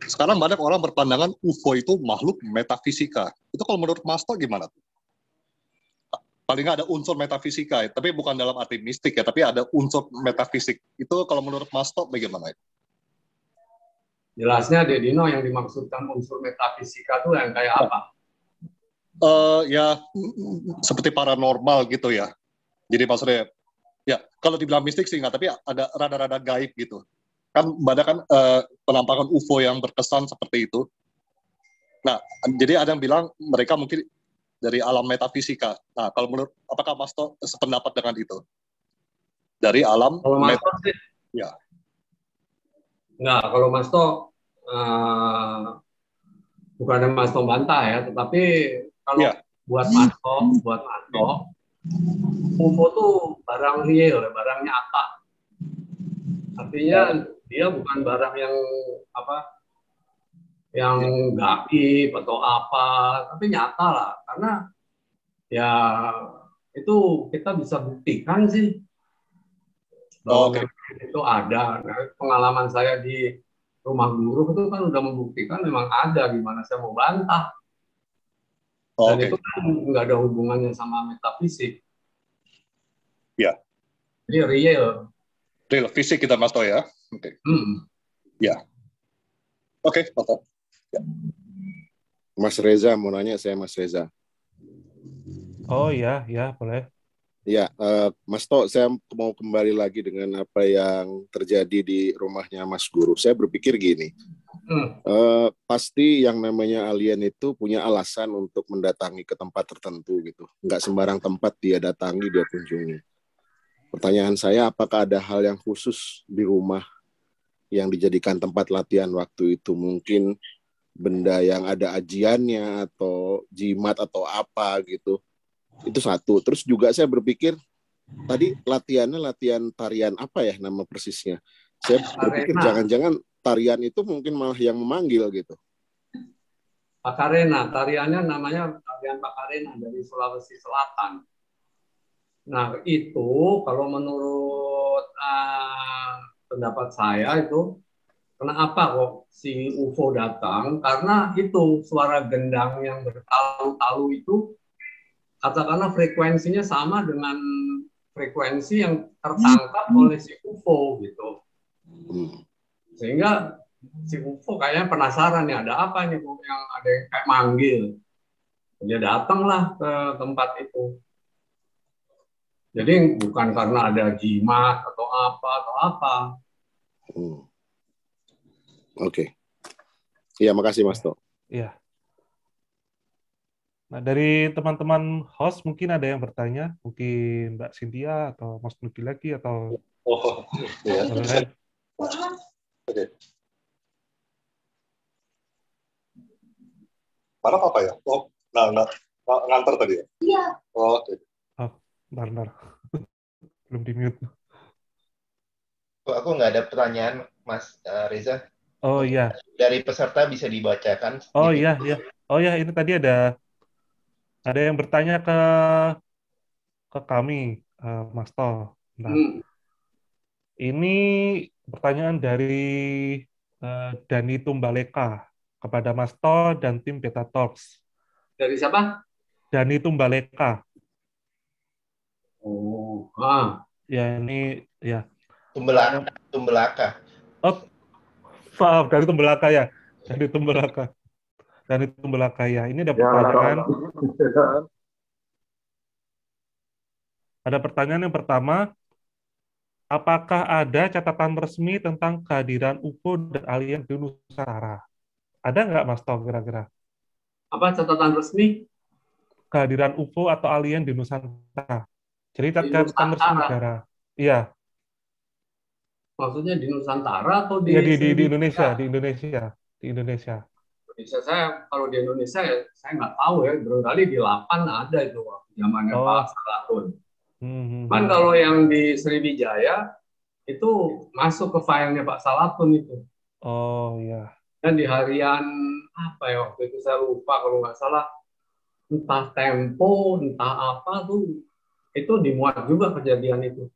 Sekarang banyak orang berpandangan UFO itu makhluk metafisika. Itu kalau menurut Mas To gimana? Paling nggak ada unsur metafisika, tapi bukan dalam arti mistik ya, tapi ada unsur metafisik. Itu kalau menurut Mas To bagaimana? Jelasnya Dedino yang dimaksudkan unsur metafisika itu yang kayak apa? Ya seperti paranormal gitu ya. Jadi maksudnya ya kalau dibilang mistik sih nggak, tapi ada rada-rada gaib gitu. Kan banyak kan penampakan UFO yang berkesan seperti itu. Nah, jadi ada yang bilang mereka mungkin dari alam metafisika. Nah, kalau menurut apakah Mas To sependapat dengan itu? Dari alam metafisika? Ya. Nggak, kalau Mas To bukannya Mas To bantah ya, tetapi kalau buat Mas To, UFO tuh barang real, barang nyata. Artinya dia bukan barang yang yang gaib atau apa, tapi nyata lah. Karena ya itu kita bisa buktikan sih bahwa itu ada. Nah, pengalaman saya di rumah guru itu kan udah membuktikan memang ada, gimana saya mau bantah. Dan itu kan nggak ada hubungannya sama metafisik. Ya. Jadi real. Real fisik kita Mas To ya. Oke. Ya. Oke, Mas To. Ya. Mas Reza mau nanya, saya Mas Reza. Oh ya, ya boleh. Ya, Mas To, saya mau kembali lagi dengan apa yang terjadi di rumahnya Mas Guru. Saya berpikir gini, pasti yang namanya alien itu punya alasan untuk mendatangi ke tempat tertentu gitu. Nggak sembarang tempat dia datangi, dia kunjungi. Pertanyaan saya, apakah ada hal yang khusus di rumah yang dijadikan tempat latihan waktu itu? Mungkin benda yang ada ajiannya atau jimat atau apa gitu. Itu satu. Terus juga saya berpikir tadi latihannya latihan tarian apa ya nama persisnya? Saya berpikir jangan-jangan tarian itu mungkin malah yang memanggil gitu. Pakarena, tariannya namanya tarian Pakarena dari Sulawesi Selatan. Nah itu kalau menurut pendapat saya itu kenapa kok si UFO datang? Karena itu suara gendang yang bertalu-talu itu katakanlah frekuensinya sama dengan frekuensi yang tertangkap oleh si UFO gitu. Sehingga si UFO kayaknya penasaran ya ada apa nih yang ada yang kayak manggil. Dia datanglah ke tempat itu. Jadi bukan karena ada jimat atau apa. Oke. Iya, makasih Mas To. Iya. Nah, dari teman-teman host mungkin ada yang bertanya, mungkin Mbak Cynthia atau Mas Nugi lagi atau ya. Oke. Mana apa ya? Oh, ngantar tadi ya? Iya. Oh, oke. Bentar. Belum di-mute. Aku nggak ada pertanyaan, Mas Reza. Oh iya. Dari peserta bisa dibacakan. Oh iya, iya. Oh ya, ini tadi ada yang bertanya ke kami, Mas To. Nah, ini pertanyaan dari Dani Tumbaleka kepada Mas To dan tim Beta Talks. Dari siapa? Dhani Tumbaleka. Oh, ya ini ya. Tumbelaka. Oh, maaf, dari Tumbelaka ya. Dari Tumbelaka. Dari Tumbelaka ya. Ini ada pertanyaan. Ada pertanyaan yang pertama. Apakah ada catatan resmi tentang kehadiran UFO dan alien di Nusantara? Ada nggak, Mas Tok, kira-kira? Apa catatan resmi? Kehadiran UFO atau alien di Nusantara. Jadi catatan resmi negara. Iya. Maksudnya di Nusantara atau di ya, di Indonesia, di Indonesia. Indonesia saya, kalau di Indonesia ya, saya nggak tahu ya. Barangkali di 8 ada itu waktu zamannya Pak Salatun. Kan kalau yang di Sriwijaya itu masuk ke filenya Pak Salatun itu. Oh iya. Dan di harian apa ya waktu itu saya lupa, kalau nggak salah entah Tempo, entah apa tuh, itu dimuat juga kejadian itu.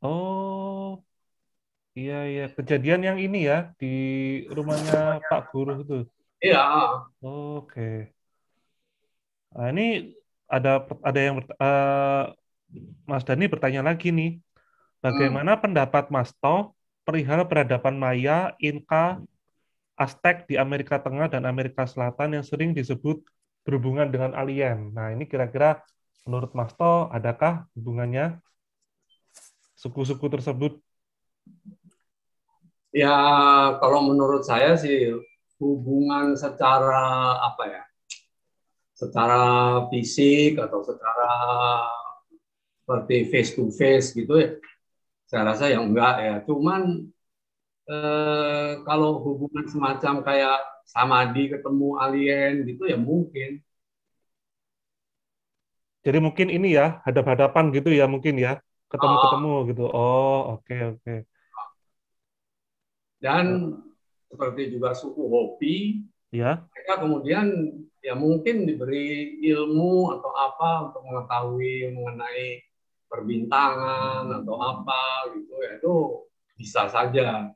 Oh iya, kejadian yang ini ya di rumahnya Pak Guru itu. Iya. Oke. Nah, ini ada yang Mas Dhani bertanya lagi nih. Bagaimana pendapat Mas To perihal peradaban Maya, Inka, Aztec di Amerika Tengah dan Amerika Selatan yang sering disebut berhubungan dengan alien? Nah, ini kira-kira menurut Mas To, adakah hubungannya suku-suku tersebut? Ya, kalau menurut saya sih hubungan secara apa ya? Secara fisik atau secara seperti face to face gitu ya. Saya rasa ya enggak ya. Cuman kalau hubungan semacam kayak Samadi ketemu alien gitu ya mungkin. Jadi mungkin ini ya, hadap-hadapan gitu ya mungkin ya, ketemu-ketemu gitu. Oh, oke. Dan seperti juga suku Hopi, ya. Mereka kemudian ya mungkin diberi ilmu atau apa untuk mengetahui mengenai perbintangan atau apa gitu ya, itu bisa saja.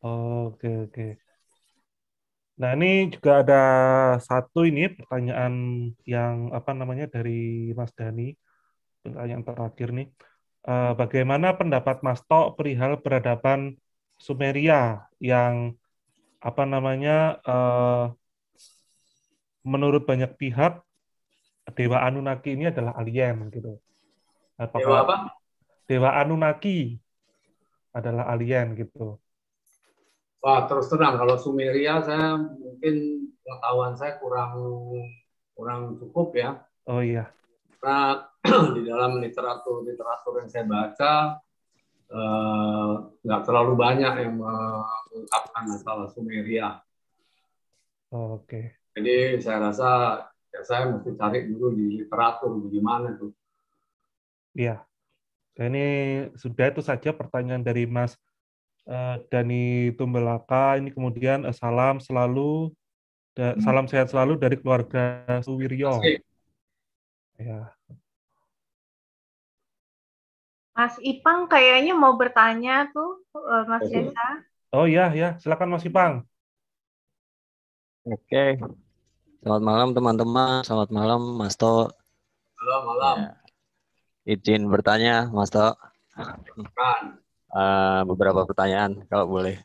Oke. Nah, ini juga ada satu ini pertanyaan yang apa namanya dari Mas Dhani, pertanyaan terakhir nih. Bagaimana pendapat Mas Tok perihal peradaban Sumeria yang apa namanya menurut banyak pihak Dewa Anunnaki ini adalah alien gitu. Apakah Dewa apa? Dewa Anunnaki adalah alien gitu. Wah, terus terang kalau Sumeria saya mungkin pengetahuan saya kurang cukup ya. Oh iya. Karena di dalam literatur yang saya baca nggak terlalu banyak yang mengungkapkan masalah Sumeria. Oke. Jadi saya rasa ya saya mesti cari dulu di literatur bagaimana tuh. Iya. Ini sudah itu saja pertanyaan dari Mas Dhani Tumbelaka. Ini kemudian salam sehat selalu dari keluarga Suwiryo. Ya. Mas Ipang kayaknya mau bertanya tuh, Mas Desa. Oh iya, silakan Mas Ipang. Oke. Selamat malam teman-teman, selamat malam Mas To. Malam. Ya. Izin bertanya Mas To. Beberapa pertanyaan kalau boleh.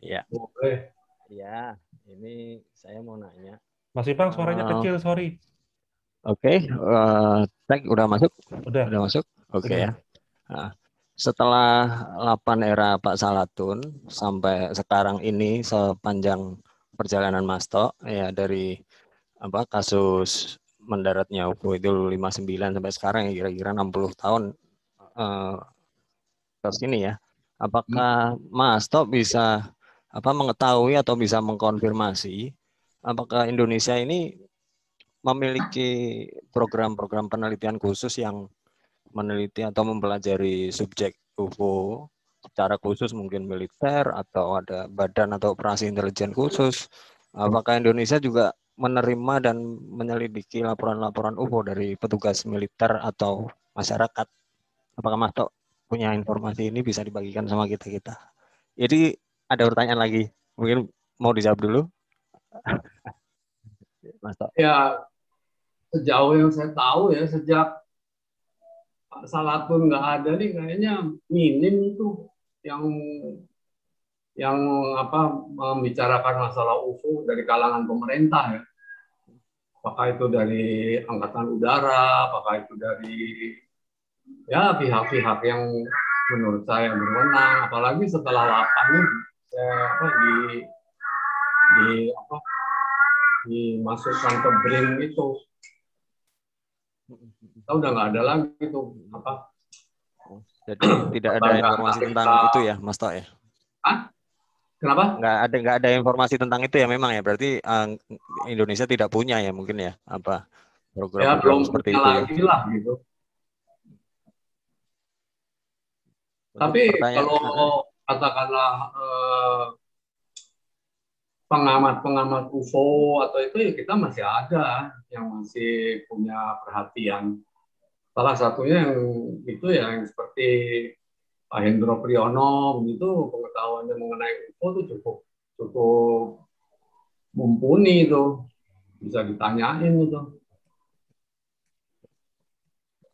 Ya. Boleh. Ya, ini saya mau nanya. Mas Ipang suaranya kecil, sorry. Oke, tag udah masuk? Udah masuk? Oke ya. Nah, setelah 8 era Pak Salatun sampai sekarang ini sepanjang perjalanan Mas To ya dari kasus mendaratnya UFO itu 59 sampai sekarang ya kira-kira 60 tahun ke sini ya. Apakah Mas To bisa mengetahui atau bisa mengkonfirmasi apakah Indonesia ini memiliki program-program penelitian khusus yang meneliti atau mempelajari subjek UFO secara khusus, mungkin militer atau ada badan atau operasi intelijen khusus? Apakah Indonesia juga menerima dan menyelidiki laporan-laporan UFO dari petugas militer atau masyarakat? Apakah Mas Tok punya informasi ini bisa dibagikan sama kita-kita? Jadi ada pertanyaan lagi, mungkin mau dijawab dulu. Mas Tok? Ya, sejauh yang saya tahu ya, sejak Pak Salatun nggak ada nih, kayaknya minim itu yang yang membicarakan masalah UFO dari kalangan pemerintah ya. Apakah itu dari Angkatan Udara, apakah itu dari ya pihak-pihak yang menurut saya berwenang, apalagi setelah 8 ini dimasukkan ke BRIN itu, kita udah nggak ada lagi itu apa. Jadi tidak ada informasi tentang itu ya, Mas Tok ya? Hah? Kenapa? Nggak ada informasi tentang itu ya memang ya. Berarti Indonesia tidak punya ya mungkin ya apa program-program seperti itu ya. Lagi lah gitu. Tapi kalau katakanlah pengamat-pengamat UFO atau itu ya kita masih ada yang masih punya perhatian. Salah satunya yang itu ya yang seperti Pak Hendro Priyono begitu, pengetahuannya mengenai UFO itu cukup mumpuni itu, bisa ditanyain itu.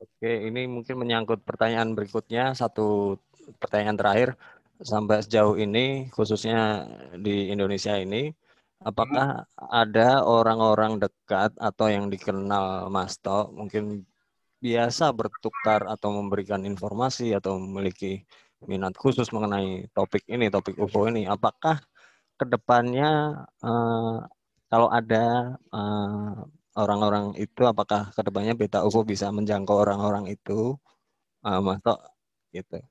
Oke, ini mungkin menyangkut pertanyaan berikutnya, satu pertanyaan terakhir. Sampai sejauh ini, khususnya di Indonesia ini, apakah ada orang-orang dekat atau yang dikenal Mas Tok, mungkin biasa bertukar atau memberikan informasi atau memiliki minat khusus mengenai topik ini, topik UFO ini? Apakah kedepannya kalau ada orang-orang itu, apakah kedepannya Beta UFO bisa menjangkau orang-orang itu, Mas Tok, gitu?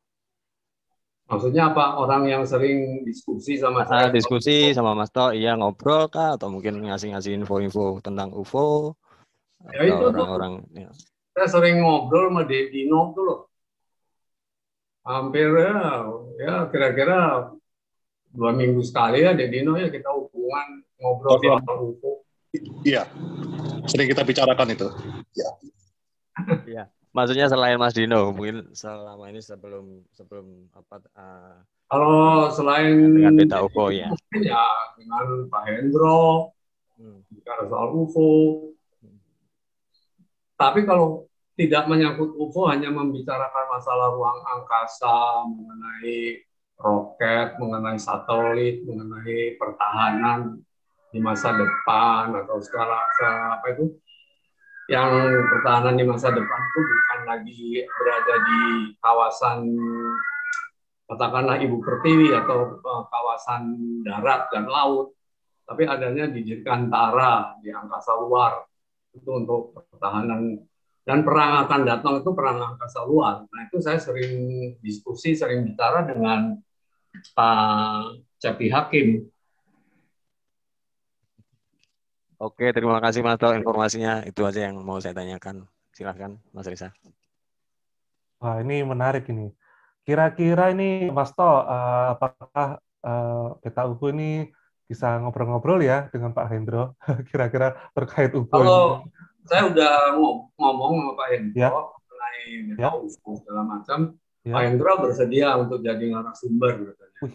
Maksudnya apa? Orang yang sering diskusi sama saya? Diskusi sama Mas Tok, iya ngobrol kah? Atau mungkin ngasih-ngasih info-info tentang UFO? Ya itu orang-orang. Ya. Saya sering ngobrol sama Dedino tuh loh. Hampir ya kira-kira 2 minggu sekali ya Dedino ya kita hubungan ngobrol soal UFO. Iya, sering kita bicarakan itu. Ya. Iya. Maksudnya selain Mas Dino, mungkin selama ini sebelum apa? Kalau selain dengan Beta UFO ya. Ya dengan Pak Hendro, bicara soal UFO. Tapi kalau tidak menyangkut UFO, hanya membicarakan masalah ruang angkasa, mengenai roket, mengenai satelit, mengenai pertahanan di masa depan atau segala apa itu, yang pertahanan di masa depan itu bukan lagi berada di kawasan katakanlah Ibu Pertiwi atau kawasan darat dan laut, tapi adanya di dirgantara, di angkasa luar, itu untuk pertahanan. Dan perang akan datang itu perang angkasa luar. Nah itu saya sering diskusi, sering bicara dengan Pak Cepi Hakim. Oke, terima kasih Mas Tok informasinya. Itu aja yang mau saya tanyakan. Silahkan Mas Risa. Wah, ini menarik ini. Kira-kira ini Mas Tok, apakah Beta UFO ini bisa ngobrol-ngobrol ya dengan Pak Hendro? Kira-kira terkait UFO Kalau ini. Saya udah ngomong sama Pak Hendro ya. mengenai Beta UFO segala macam. Ya. Pak Hendro bersedia untuk jadi narasumber katanya.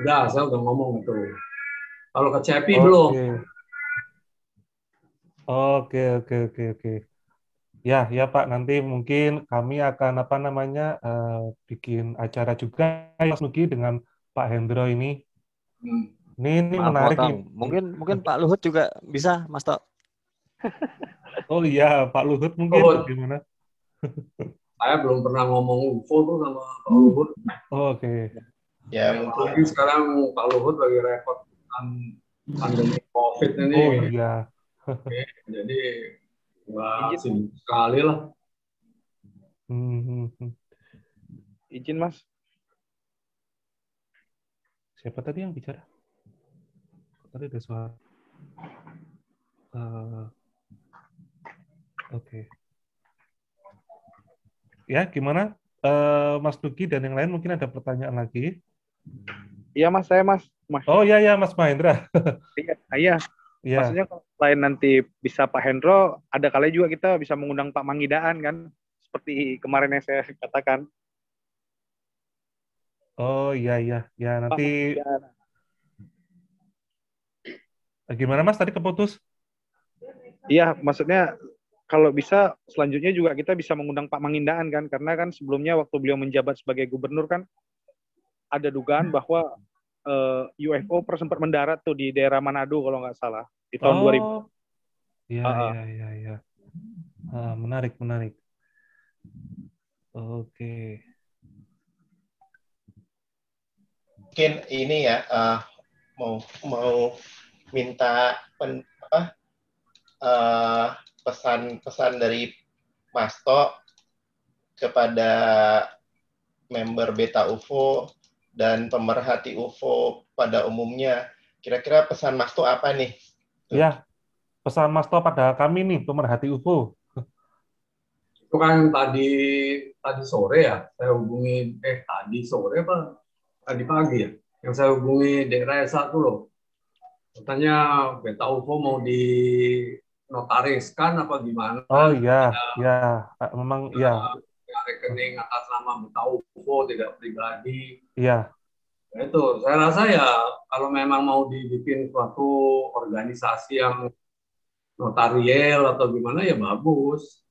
Udah, saya udah ngomong itu. Kalau ke Cepi belum. Oke. Ya Pak, nanti mungkin kami akan bikin acara juga Mas Nugi dengan Pak Hendro ini. Ini Maaf, menarik nih. Mungkin Pak Luhut juga bisa, Mas Tok. Oh iya, Pak Luhut mungkin gimana? Saya belum pernah ngomong UFO tuh sama Pak Luhut. Oke. Ya, mungkin sekarang Pak Luhut lagi repot pandemi COVID ini. Oh iya. Jadi wah, sibuk sekali lah. Izin Mas. Siapa tadi yang bicara? Tadi ada suara. Oke. Ya, gimana? Mas Duki dan yang lain mungkin ada pertanyaan lagi? Iya Mas, saya Mas. Oh iya Mas Mahendra. Iya. Maksudnya kalau selain nanti bisa Pak Hendro, ada kali juga kita bisa mengundang Pak Mangidaan kan, seperti kemarin yang saya katakan. Oh iya, nanti Gimana Mas tadi keputus? Iya, maksudnya kalau bisa selanjutnya juga kita bisa mengundang Pak Mangindaan kan, karena kan sebelumnya waktu beliau menjabat sebagai gubernur kan ada dugaan bahwa UFO sempat mendarat tuh di daerah Manado kalau nggak salah di tahun 2000. Iya. Menarik. Oke. Mungkin ini ya mau minta pesan-pesan dari Mas To kepada member Beta UFO dan pemerhati UFO pada umumnya. Kira-kira pesan Mas To apa nih? Ya, pesan Mas To pada kami nih, pemerhati UFO. Itu kan tadi sore ya, saya hubungi, tadi sore apa? Tadi pagi ya, yang saya hubungi daerah S1 loh. Katanya Beta UFO mau dinotariskan apa gimana? Oh iya, memang iya. Rekening atas nama Beta UFO tidak pribadi. Iya. Nah, itu saya rasa ya kalau memang mau dibikin suatu organisasi yang notarial atau gimana ya bagus.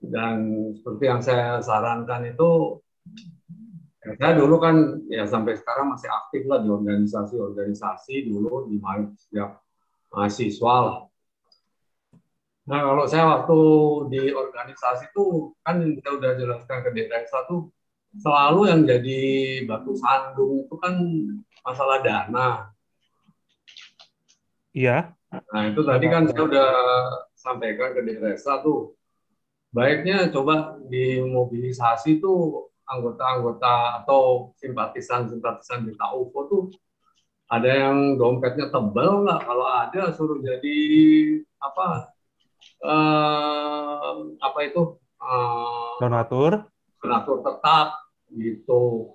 Dan seperti yang saya sarankan itu, saya dulu kan ya sampai sekarang masih aktif lah di organisasi dulu di sejak mahasiswa lah. Nah kalau saya waktu di organisasi itu kan saya udah jelaskan ke DKS tuh selalu yang jadi batu sandung itu kan masalah dana. Iya. Nah itu tadi kan saya udah sampaikan ke DKS tuh baiknya coba dimobilisasi tuh anggota-anggota atau simpatisan-simpatisan Beta UFO tuh ada yang dompetnya tebal nggak? Kalau ada suruh jadi donatur tetap gitu.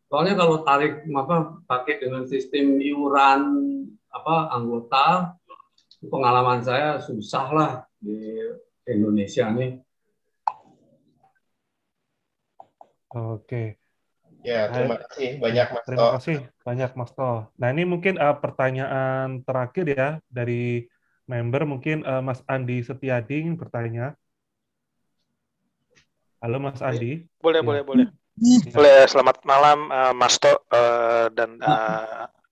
Soalnya kalau tarik pakai dengan sistem iuran anggota, pengalaman saya susah lah di Indonesia nih. Oke. Ya, terima kasih banyak Mas To. Terima kasih banyak Mas To. Nah, ini mungkin pertanyaan terakhir ya dari member, mungkin Mas Andi Setiadi bertanya. Halo Mas Andi. Boleh. Selamat malam Mas To dan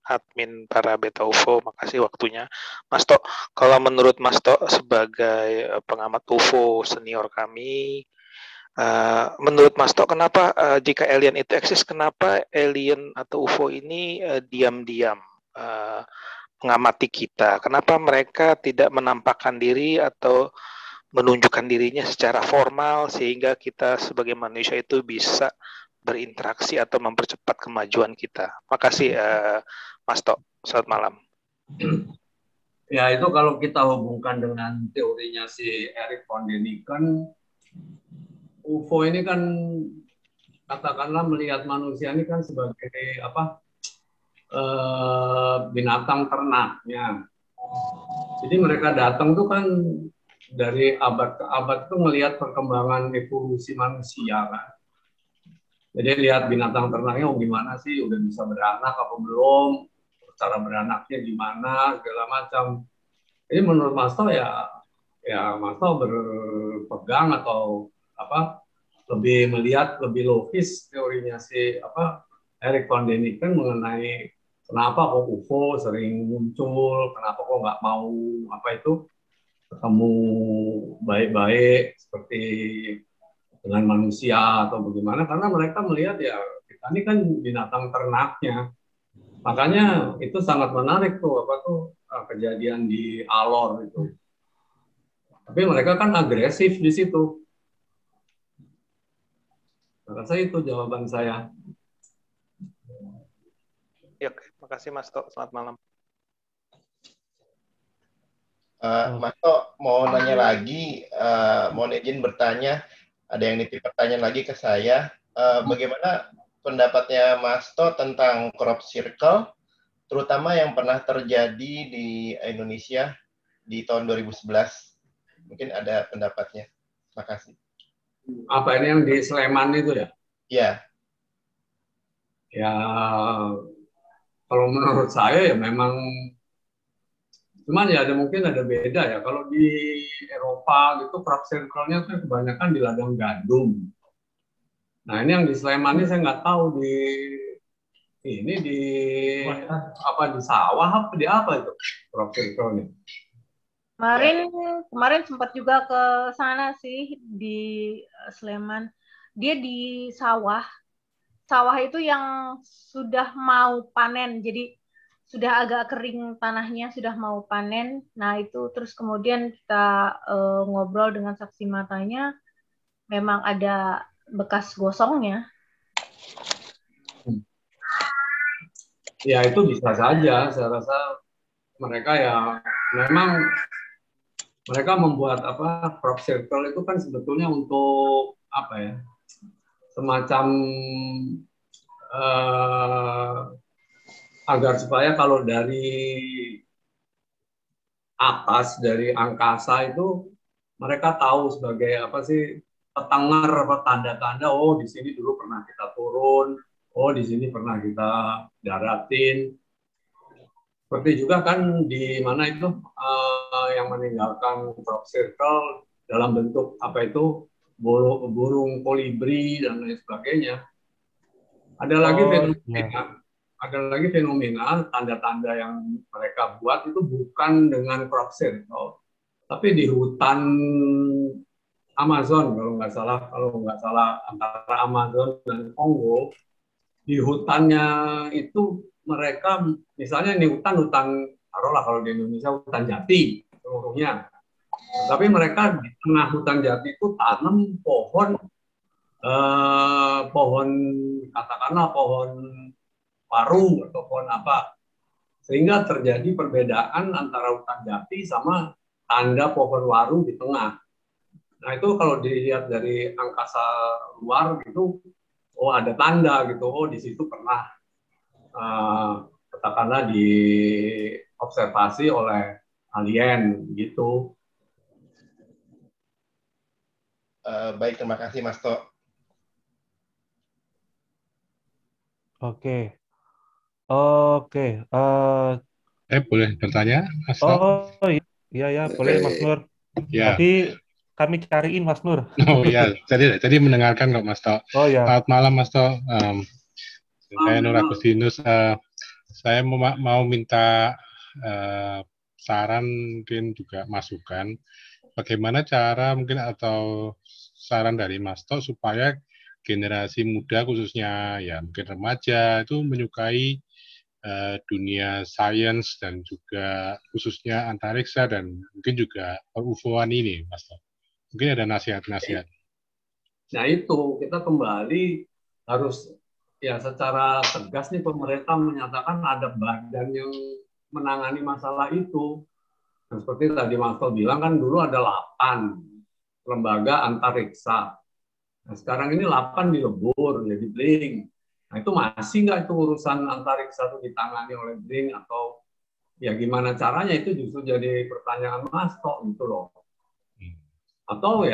admin para Beta UFO, makasih waktunya. Mas To, kalau menurut Mas To sebagai pengamat UFO senior kami, menurut Mas To, kenapa jika alien itu eksis, kenapa alien atau UFO ini diam-diam mengamati kita? Kenapa mereka tidak menampakkan diri atau menunjukkan dirinya secara formal sehingga kita sebagai manusia itu bisa berinteraksi atau mempercepat kemajuan kita? Makasih Mas To. Selamat malam. Ya itu kalau kita hubungkan dengan teorinya si Erik von Däniken, UFO ini kan katakanlah melihat manusia ini kan sebagai binatang ternaknya. Jadi mereka datang tuh kan dari abad ke abad tuh melihat perkembangan evolusi manusia kan. Jadi lihat binatang ternaknya gimana sih, udah bisa beranak apa belum, cara beranaknya gimana, segala macam. Jadi menurut Mas To ya Mas To berpegang atau lebih melihat lebih logis teorinya si Erik von Däniken mengenai kenapa kok UFO sering muncul, kenapa kok nggak mau ketemu baik-baik seperti dengan manusia atau bagaimana, karena mereka melihat ya kita ini kan binatang ternaknya. Makanya itu sangat menarik tuh kejadian di Alor itu. Tapi mereka kan agresif di situ. Rasa itu jawaban saya. Ya, terima kasih Mas To. Selamat malam. Mas To mau nanya lagi, mau izin bertanya. Ada yang nitip pertanyaan lagi ke saya. Bagaimana pendapatnya Mas To tentang crop circle, terutama yang pernah terjadi di Indonesia di tahun 2011? Mungkin ada pendapatnya. Terima kasih. Apa ini yang di Sleman itu ya? Iya. Ya, kalau menurut saya ya memang Cuman ya mungkin ada beda ya. Kalau di Eropa gitu crop circle-nya tuh kebanyakan di ladang gandum. Nah ini yang di Sleman ini saya nggak tahu di di sawah apa di apa itu crop circle-nya. Kemarin sempat juga ke sana sih di Sleman. Dia di sawah. Sawah itu yang sudah mau panen. Jadi sudah agak kering tanahnya, sudah mau panen. Nah, itu terus kemudian kita ngobrol dengan saksi matanya, memang ada bekas gosongnya. Ya itu bisa saja, saya rasa mereka ya memang mereka membuat crop circle itu kan sebetulnya untuk apa ya, semacam agar supaya kalau dari atas, dari angkasa itu mereka tahu sebagai apa sih, petengar apa tanda-tanda, oh di sini dulu pernah kita turun, oh di sini pernah kita daratin. Seperti juga kan di mana itu yang meninggalkan crop circle dalam bentuk apa itu burung kolibri dan lain sebagainya. Ada lagi fenomena, ada lagi fenomena tanda-tanda yang mereka buat itu bukan dengan crop circle, tapi di hutan Amazon kalau nggak salah antara Amazon dan Kongo, di hutannya itu mereka misalnya ini hutan taruhlah kalau di Indonesia hutan jati seluruhnya, tapi mereka di tengah hutan jati itu tanam pohon katakanlah pohon waru atau pohon apa, sehingga terjadi perbedaan antara hutan jati sama tanda pohon waru di tengah. Nah itu kalau dilihat dari angkasa luar gitu, oh ada tanda gitu, oh di situ pernah katakanlah diobservasi oleh alien gitu. Baik, terima kasih Mas To. Oke. Boleh bertanya, Mas To? Oh iya boleh Mas Nur. Ya. Nanti kami cariin Mas Nur. Oh iya, tadi mendengarkan kok Mas To. Oh ya. Selamat malam Mas To. Saya Nur Agustinus. Saya mau minta saran mungkin juga masukan. Bagaimana cara mungkin atau saran dari Mas To supaya generasi muda khususnya ya mungkin remaja itu menyukai dunia sains dan juga khususnya antariksa dan mungkin juga UFO-an ini, Mas To. Mungkin ada nasihat-nasihat. Nah itu kita kembali harus ya secara tegas nih pemerintah menyatakan ada badan yang menangani masalah itu. Nah, seperti tadi Mas To bilang kan dulu ada 8 lembaga antariksa. Nah, sekarang ini 8 dilebur jadi BRIN. Nah itu masih nggak itu urusan antariksa itu ditangani oleh BRIN atau ya gimana caranya, itu justru jadi pertanyaan Mas To gitu loh. Atau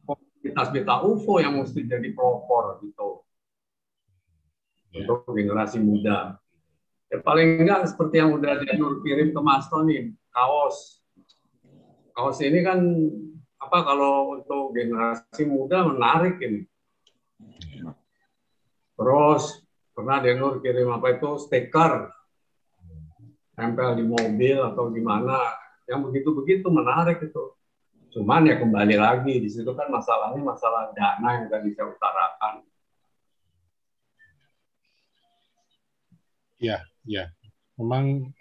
komunitas beta UFO yang mesti jadi pelopor gitu untuk generasi muda. Ya, paling enggak seperti yang udah Nur kirim ke Mas To nih, kaos ini kan kalau untuk generasi muda menarik ini. Terus pernah Nur kirim stiker tempel di mobil atau gimana, yang begitu-begitu menarik itu. Cuman ya kembali lagi di situ kan masalahnya masalah dana yang tadi saya utarakan. Ya. Memang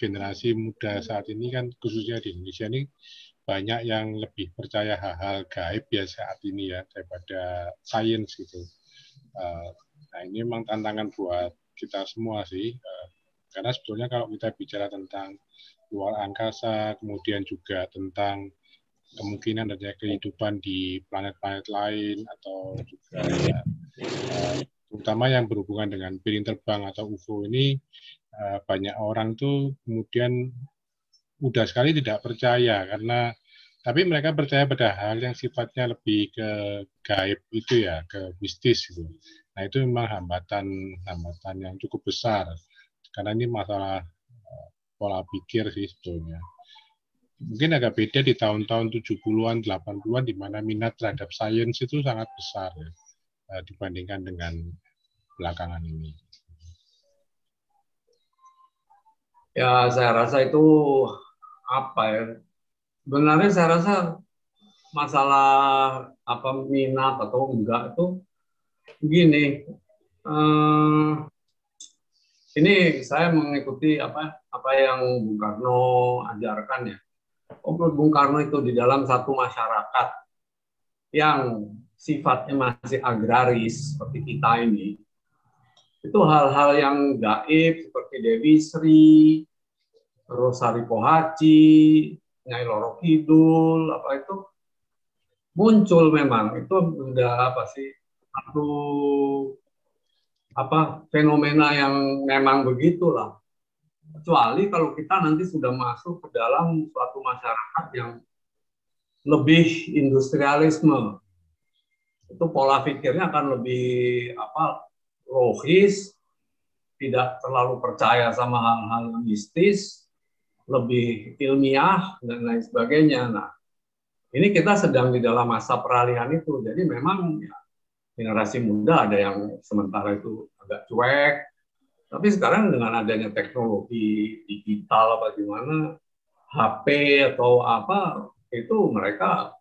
generasi muda saat ini kan khususnya di Indonesia ini banyak yang lebih percaya hal-hal gaib ya saat ini ya daripada sains gitu. Nah ini memang tantangan buat kita semua sih. Karena sebetulnya kalau kita bicara tentang luar angkasa, kemudian juga tentang kemungkinan adanya kehidupan di planet-planet lain atau juga ya, terutama yang berhubungan dengan piring terbang atau UFO ini, banyak orang tuh kemudian mudah sekali tidak percaya tapi mereka percaya pada hal yang sifatnya lebih ke gaib itu ya, ke mistis gitu. Nah itu memang hambatan yang cukup besar. Karena ini masalah pola pikir sih sebetulnya. Mungkin agak beda di tahun-tahun 70-an, 80-an, di mana minat terhadap sains itu sangat besar ya, dibandingkan dengan belakangan ini. Ya, saya rasa itu apa ya? Sebenarnya saya rasa masalah apa minat atau enggak itu begini. Ini saya mengikuti apa yang Bung Karno ajarkan ya. Menurut Bung Karno itu di dalam satu masyarakat yang sifatnya masih agraris seperti kita ini, itu hal-hal yang gaib seperti Dewi Sri, terus Sari Pohaci, Nyai Loro Kidul, apa itu muncul memang. Itu udah apa sih satu apa fenomena yang memang begitulah. Kecuali kalau kita nanti sudah masuk ke dalam suatu masyarakat yang lebih industrialisme, itu pola pikirnya akan lebih apa logis, tidak terlalu percaya sama hal-hal mistis, lebih ilmiah dan lain sebagainya. Nah, ini kita sedang di dalam masa peralihan itu. Jadi memang ya, generasi muda ada yang sementara itu agak cuek, tapi sekarang dengan adanya teknologi digital apa gimana, HP atau apa, itu mereka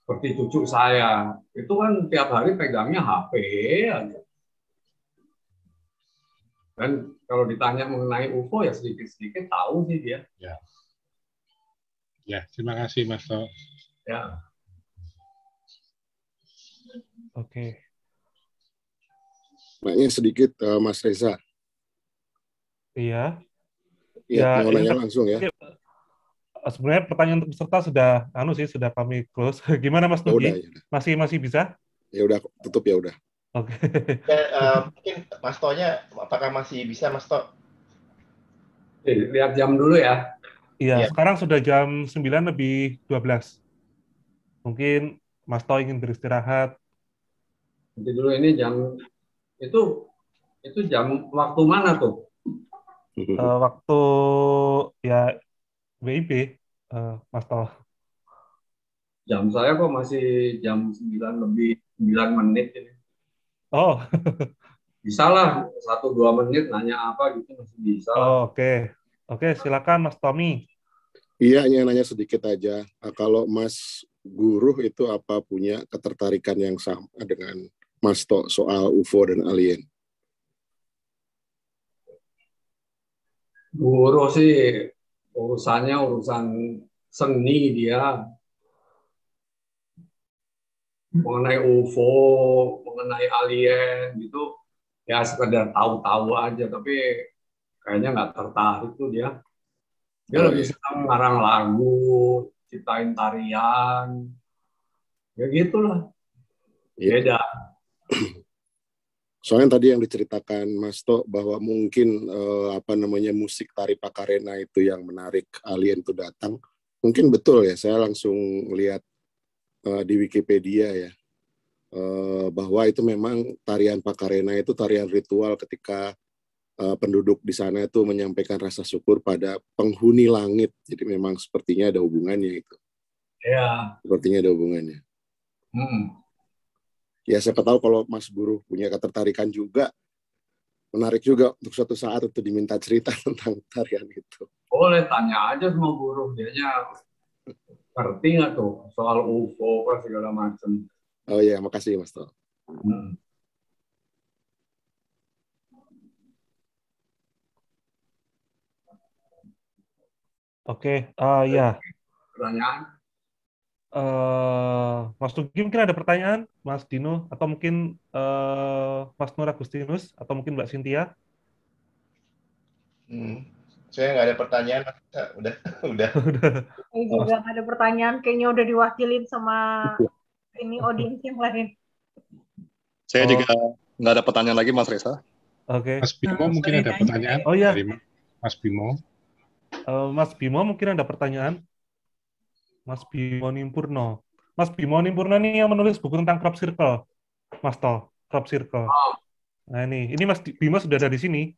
seperti cucu saya, itu kan tiap hari pegangnya HP aja. Dan kalau ditanya mengenai UFO ya sedikit-sedikit tahu sih dia. Ya, terima kasih Mas To. Ya. Oke. Nanya sedikit Mas Reza. Iya. Ya, mau nanya langsung ya. Sebenarnya pertanyaan untuk peserta sudah kami close. Gimana Mas Nugi? Masih bisa? Ya udah, tutup ya udah. Oke. Mungkin Mas To-nya apakah masih bisa Mas To? Lihat jam dulu ya. Iya, sekarang sudah jam 9:12. Mungkin Mas To ingin beristirahat. Nanti dulu ini jam itu jam waktu mana tuh? Waktu ya WIB, Mas To. Jam saya kok masih jam 9:09 ini. Oh. Bisa lah, 1-2 menit nanya apa gitu masih bisa. Oh, Oke, silakan Mas Tommy. Iya, nanya sedikit aja. Kalau Mas Guru itu apa punya ketertarikan yang sama dengan Mas To soal UFO dan alien? Guru sih urusannya urusan seni dia. Mengenai UFO, mengenai alien gitu, ya sekedar tahu-tahu aja, tapi kayaknya nggak tertarik tuh dia. Dia lebih senang ngarang lagu, ciptain tarian, ya gitulah. Beda. Soalnya tadi yang diceritakan Mas To bahwa mungkin musik tari Pakarena itu yang menarik alien itu datang, mungkin betul ya. Saya langsung lihat di Wikipedia ya, bahwa itu memang tarian Pakarena itu tarian ritual ketika penduduk di sana itu menyampaikan rasa syukur pada penghuni langit. Jadi memang sepertinya ada hubungannya itu. Ya. Sepertinya ada hubungannya. Ya siapa tahu kalau Mas Guru punya ketertarikan juga, menarik juga untuk suatu saat itu diminta cerita tentang tarian itu. Boleh tanya aja sama guru, dianya ngerti nggak tuh soal UFO apa segala macam. Oh iya, makasih Mas To. Oke, ya. Pertanyaan? Mas Nugi mungkin ada pertanyaan, Mas Dino, atau mungkin Mas Nur Agustinus, atau mungkin Mbak Cynthia? Saya nggak ada pertanyaan, udah. Saya juga nggak ada pertanyaan, kayaknya udah diwakilin sama ini audiens yang lain. Saya juga nggak ada pertanyaan lagi, Mas Reza. Oke. Mas Bimo mungkin ada pertanyaan dari Mas Bimo. Mas Bimo mungkin ada pertanyaan. Mas Bimo Nimpurno. Mas Bimo Nimpurno ini yang menulis buku tentang crop circle. Mas To, crop circle. Nah ini Mas Bimo sudah ada di sini.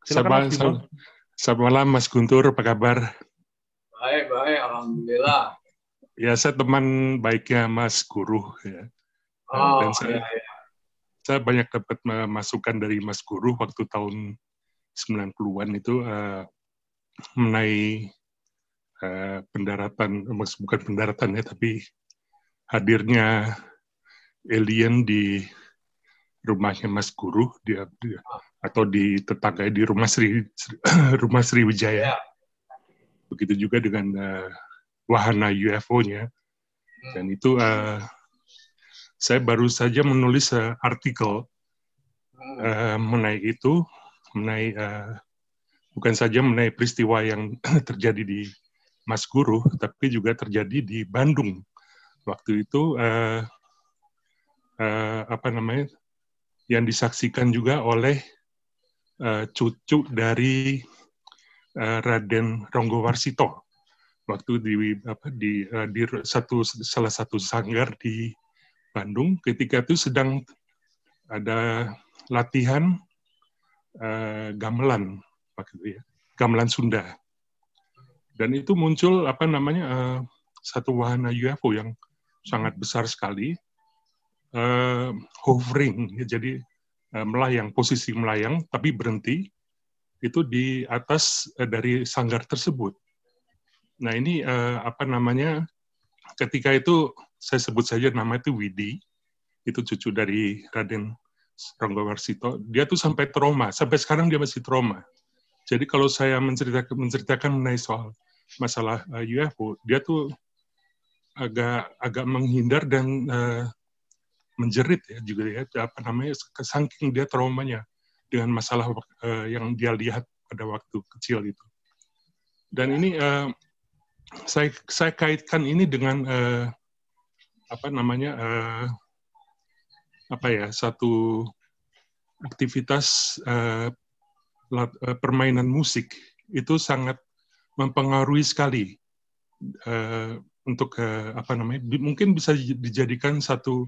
Silakan Mas Bimo. Selamat malam Mas Guntur, apa kabar? Baik, alhamdulillah. Ya, saya teman baiknya Mas Guru ya. Dan saya banyak dapat masukan dari Mas Guru waktu tahun 90-an itu mengenai pendaratan, bukan pendaratan ya, tapi hadirnya alien di rumahnya Mas Guru, atau di tetangga di rumah Sriwijaya. Begitu juga dengan wahana UFO-nya. Dan itu saya baru saja menulis artikel mengenai itu, bukan saja mengenai peristiwa yang terjadi di Mas Guru, tapi juga terjadi di Bandung. Waktu itu yang disaksikan juga oleh cucu dari Raden Ronggowarsito. Waktu di salah satu sanggar di Bandung, ketika itu sedang ada latihan gamelan, gamelan Sunda. Dan itu muncul satu wahana UFO yang sangat besar sekali, hovering, jadi melayang, posisi melayang, tapi berhenti itu di atas dari sanggar tersebut. Nah ini ketika itu saya sebut saja nama itu Widi, itu cucu dari Raden Ronggowarsito. Dia tuh sampai trauma, sampai sekarang dia masih trauma. Jadi kalau saya menceritakan mengenai soal masalah UFO, dia tuh agak menghindar dan menjerit ya juga ya, saking dia traumanya dengan masalah yang dia lihat pada waktu kecil itu. Dan ini saya kaitkan ini dengan satu aktivitas permainan musik itu sangat mempengaruhi sekali untuk mungkin bisa dijadikan satu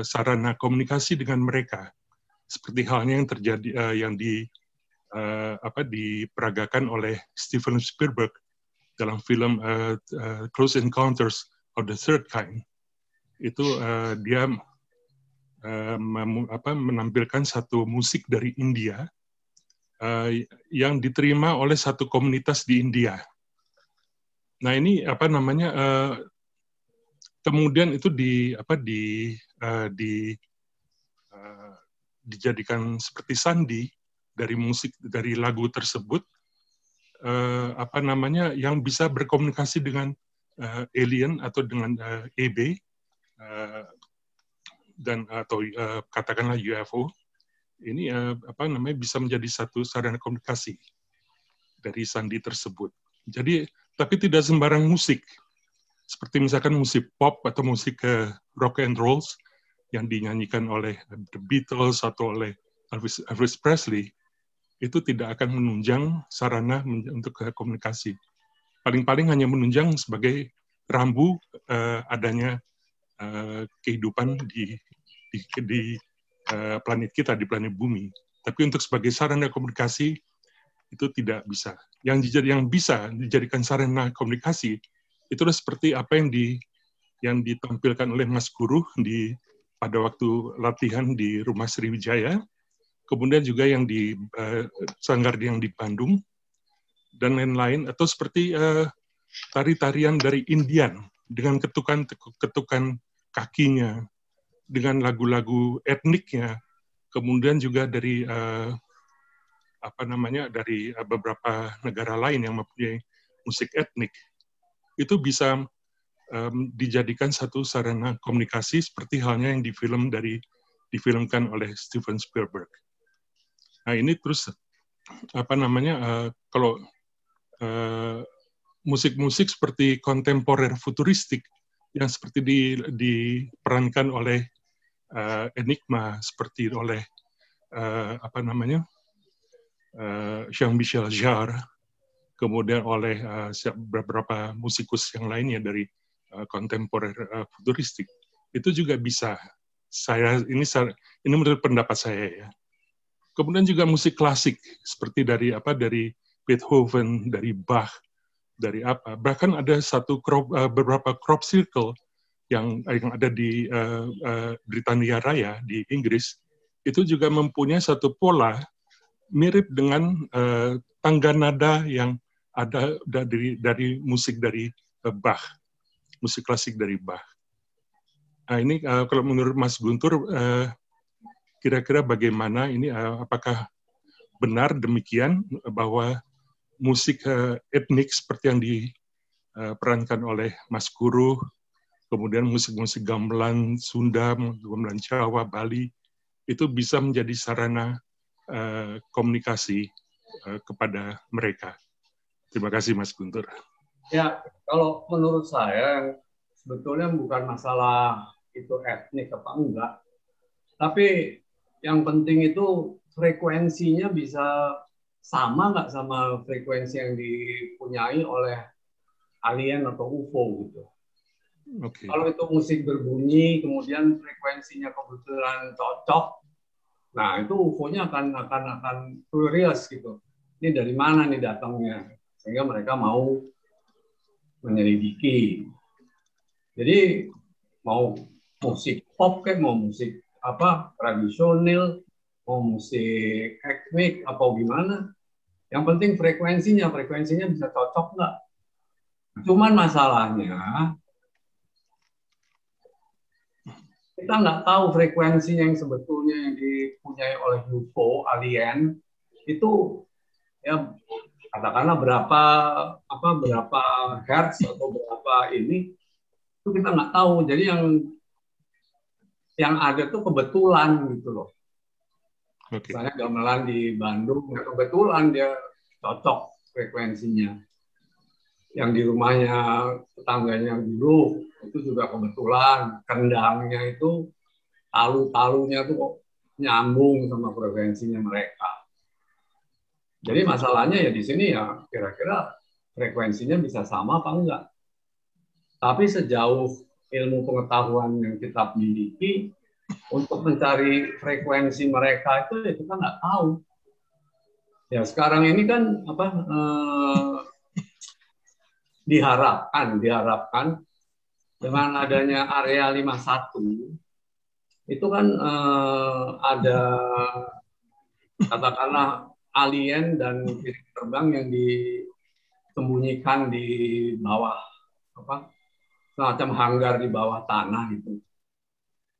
sarana komunikasi dengan mereka, seperti halnya yang terjadi yang diperagakan oleh Steven Spielberg dalam film Close Encounters of the Third Kind. Itu dia menampilkan satu musik dari India yang diterima oleh satu komunitas di India. Nah ini kemudian itu dijadikan seperti sandi dari musik, dari lagu tersebut, yang bisa berkomunikasi dengan alien atau dengan EB dan atau katakanlah UFO. Ini bisa menjadi satu sarana komunikasi dari sandi tersebut. Jadi tapi tidak sembarang musik, seperti misalkan musik pop atau musik rock and roll yang dinyanyikan oleh The Beatles atau oleh Elvis Presley, itu tidak akan menunjang sarana untuk komunikasi. Paling-paling hanya menunjang sebagai rambu adanya kehidupan di planet kita, di planet bumi. Tapi untuk sebagai sarana komunikasi itu tidak bisa. Yang bisa dijadikan sarana komunikasi itu seperti apa yang ditampilkan oleh Mas Guru pada waktu latihan di rumah Sriwijaya, kemudian juga yang di sanggar yang di Bandung dan lain-lain, atau seperti tari-tarian dari Indian dengan ketukan kakinya, dengan lagu-lagu etniknya, kemudian juga dari dari beberapa negara lain yang mempunyai musik etnik, itu bisa dijadikan satu sarana komunikasi seperti halnya yang difilmkan oleh Steven Spielberg. Nah ini terus kalau musik-musik seperti kontemporer futuristik yang seperti diperankan oleh Enigma, seperti oleh Jean-Michel Jarre, kemudian oleh beberapa musikus yang lainnya dari kontemporer futuristik, itu juga bisa. Ini menurut pendapat saya ya. Kemudian juga musik klasik seperti dari Beethoven, dari Bach, dari apa. Bahkan ada beberapa crop circle yang ada di Britania Raya di Inggris, itu juga mempunyai satu pola mirip dengan tangga nada yang ada dari musik dari Bach, musik klasik dari Bach. Nah, ini kalau menurut Mas Guntur, kira-kira bagaimana ini? Apakah benar demikian bahwa musik etnik seperti yang diperankan oleh Mas Guru, kemudian musik-musik gamelan Sunda, gamelan Jawa, Bali, itu bisa menjadi sarana komunikasi kepada mereka? Terima kasih, Mas Guntur. Ya, kalau menurut saya sebetulnya bukan masalah itu etnik apa enggak, tapi yang penting itu frekuensinya bisa sama nggak sama frekuensi yang dipunyai oleh alien atau UFO gitu. Okay. Kalau itu musik berbunyi, kemudian frekuensinya kebetulan cocok, nah itu UFO-nya akan curious gitu. Ini dari mana nih datangnya? Sehingga mereka mau menyelidiki. Jadi mau musik pop kan, mau musik tradisional, mau musik etnik apa gimana, yang penting frekuensinya bisa cocok nggak. Cuman masalahnya kita nggak tahu frekuensinya yang sebetulnya yang dipunyai oleh UFO alien itu ya katakanlah berapa hertz atau berapa ini, itu kita nggak tahu. Jadi yang ada tuh kebetulan gitu loh. Okay. Misalnya gamelan di Bandung, ya kebetulan dia cocok frekuensinya. Yang di rumahnya tetangganya dulu itu juga kebetulan, kendangnya itu talu-talunya tuh kok nyambung sama frekuensinya mereka. Jadi masalahnya ya di sini ya kira-kira frekuensinya bisa sama apa enggak. Tapi sejauh ilmu pengetahuan yang kita miliki, untuk mencari frekuensi mereka itu ya kita nggak tahu. Ya sekarang ini kan diharapkan dengan adanya area 51 itu kan ada katakanlah alien dan piring terbang yang disembunyikan di bawah semacam hanggar di bawah tanah itu.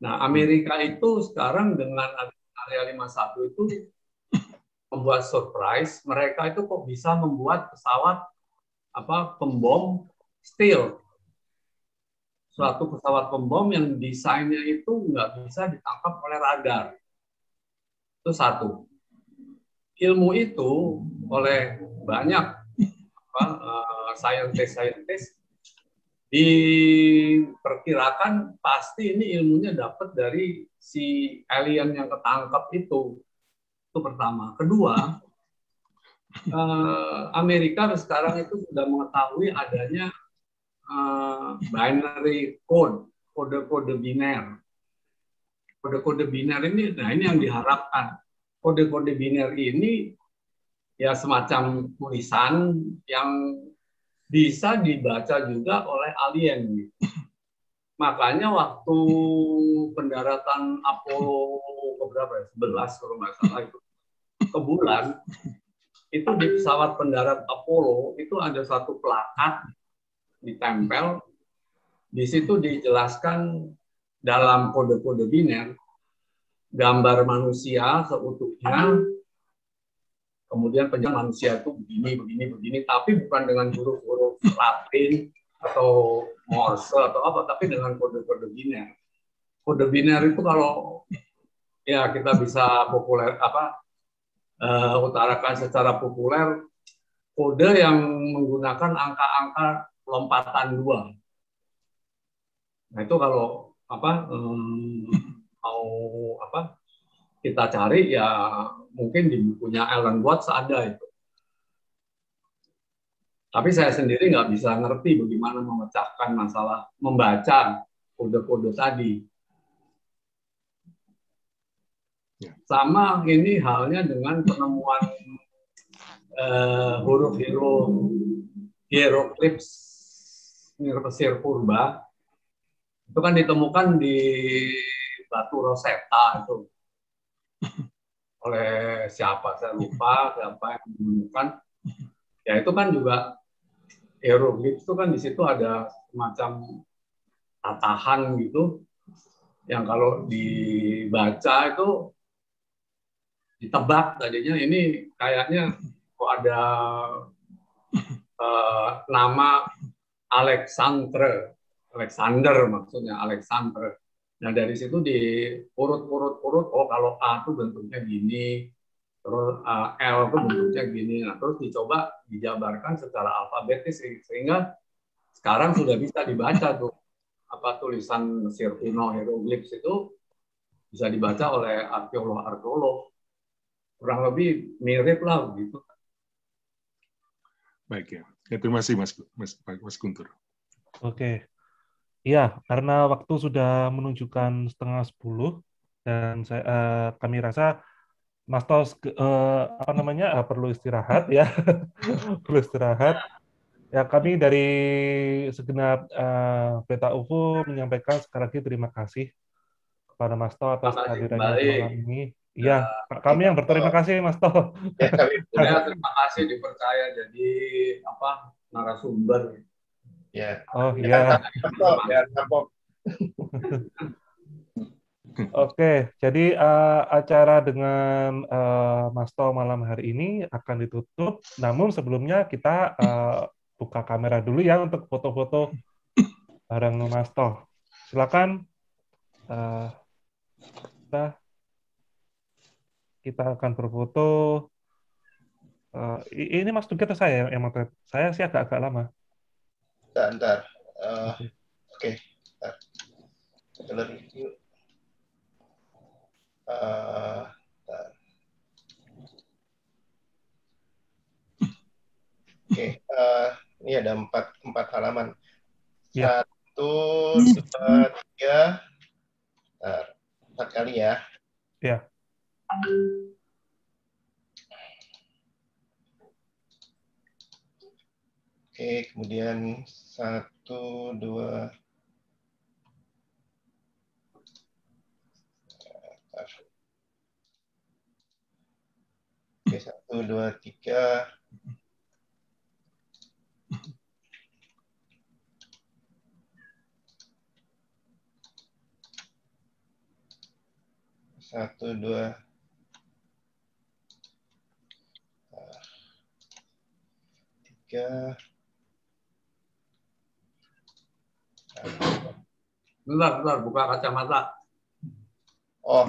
Nah, Amerika itu sekarang dengan area 51 itu membuat surprise, mereka itu kok bisa membuat pesawat pembom stealth. Suatu pesawat pembom yang desainnya itu nggak bisa ditangkap oleh radar. Itu satu. Ilmu itu oleh banyak scientist diperkirakan pasti ini ilmunya dapat dari si alien yang ketangkap itu. Itu pertama. Kedua, Amerika sekarang itu sudah mengetahui adanya binary code, kode-kode biner. Kode-kode biner ini, nah ini yang diharapkan. Kode-kode biner ini ya semacam tulisan yang bisa dibaca juga oleh alien. Makanya waktu pendaratan Apollo berapa ya? 11 kalau nggak salah itu ke bulan, itu di pesawat pendarat Apollo itu ada satu plakat ditempel, di situ dijelaskan dalam kode-kode biner gambar manusia seutuhnya, kemudian penjelasan manusia itu begini, tapi bukan dengan huruf-huruf Latin atau Morse atau apa, tapi dengan kode-kode biner. Kode biner itu kalau ya kita bisa utarakan secara populer, kode yang menggunakan angka-angka lompatan 2. Nah itu kalau kita cari ya mungkin di bukunya Alan Watts ada itu. Tapi saya sendiri nggak bisa ngerti bagaimana memecahkan masalah membaca kode-kode tadi. Sama ini halnya dengan penemuan huruf hieroglifs Mesir purba. Itu kan ditemukan di batu Rosetta itu oleh siapa saya lupa siapa yang menemukan. Ya itu kan juga hieroglifs itu kan di situ ada semacam tatahan gitu yang kalau dibaca itu ditebak tadinya ini kayaknya kok ada nama Alexander maksudnya Alexander. Nah dari situ diurut-urut oh kalau A itu bentuknya gini, terus L itu bentuknya gini. Nah terus dicoba dijabarkan secara alfabetis sehingga sekarang sudah bisa dibaca tuh apa tulisan Mesir kuno hieroglifs itu bisa dibaca oleh arkeolog. Kurang lebih mirip lah begitu. Baik ya. Terima kasih Mas Guntur. Oke. Iya, karena waktu sudah menunjukkan 9:30 dan kami rasa Mas Tos perlu istirahat ya. Perlu istirahat. Ya, kami dari segenap Beta UFO menyampaikan sekali lagi terima kasih kepada Mas Tos atas kehadirannya malam ini. Iya, kami yang berterima kasih, Mas Toh. Saya terima kasih dipercaya jadi narasumber. Ya. Oh iya. Oke, jadi acara dengan Mas Toh malam hari ini akan ditutup. Namun sebelumnya kita buka kamera dulu ya untuk foto-foto bareng Mas Toh. Silakan. Kita akan berfoto. Ini Mas Tugi atau saya yang motret? Saya sih agak lama. Bentar. Oke. Oke. Ini ada empat halaman. Ya. 1, 2, 3. 4 kali ya. Ya. Oke, kemudian 1, 2. Oke, 1, 2, 3. Satu, dua, tiga. Bentar, buka kacamata. Oh.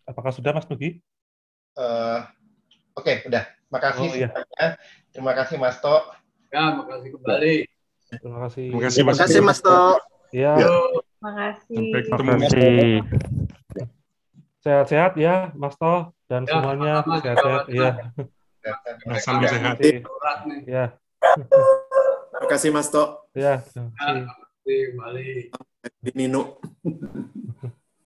Apakah sudah, Mas Nugi? Oke, udah. Makasih semuanya. Terima kasih, Mas To. Ya, makasih kembali. Terima kasih. Terima kasih, Mas To. Ya. Makasih. Sampai ketemu. Sehat-sehat ya, Mas To dan semuanya sehat-sehat. Ya. Salam sehat. Ya. Terima kasih, Mas To. Ya, terima kasih. Kembali. Di Nino.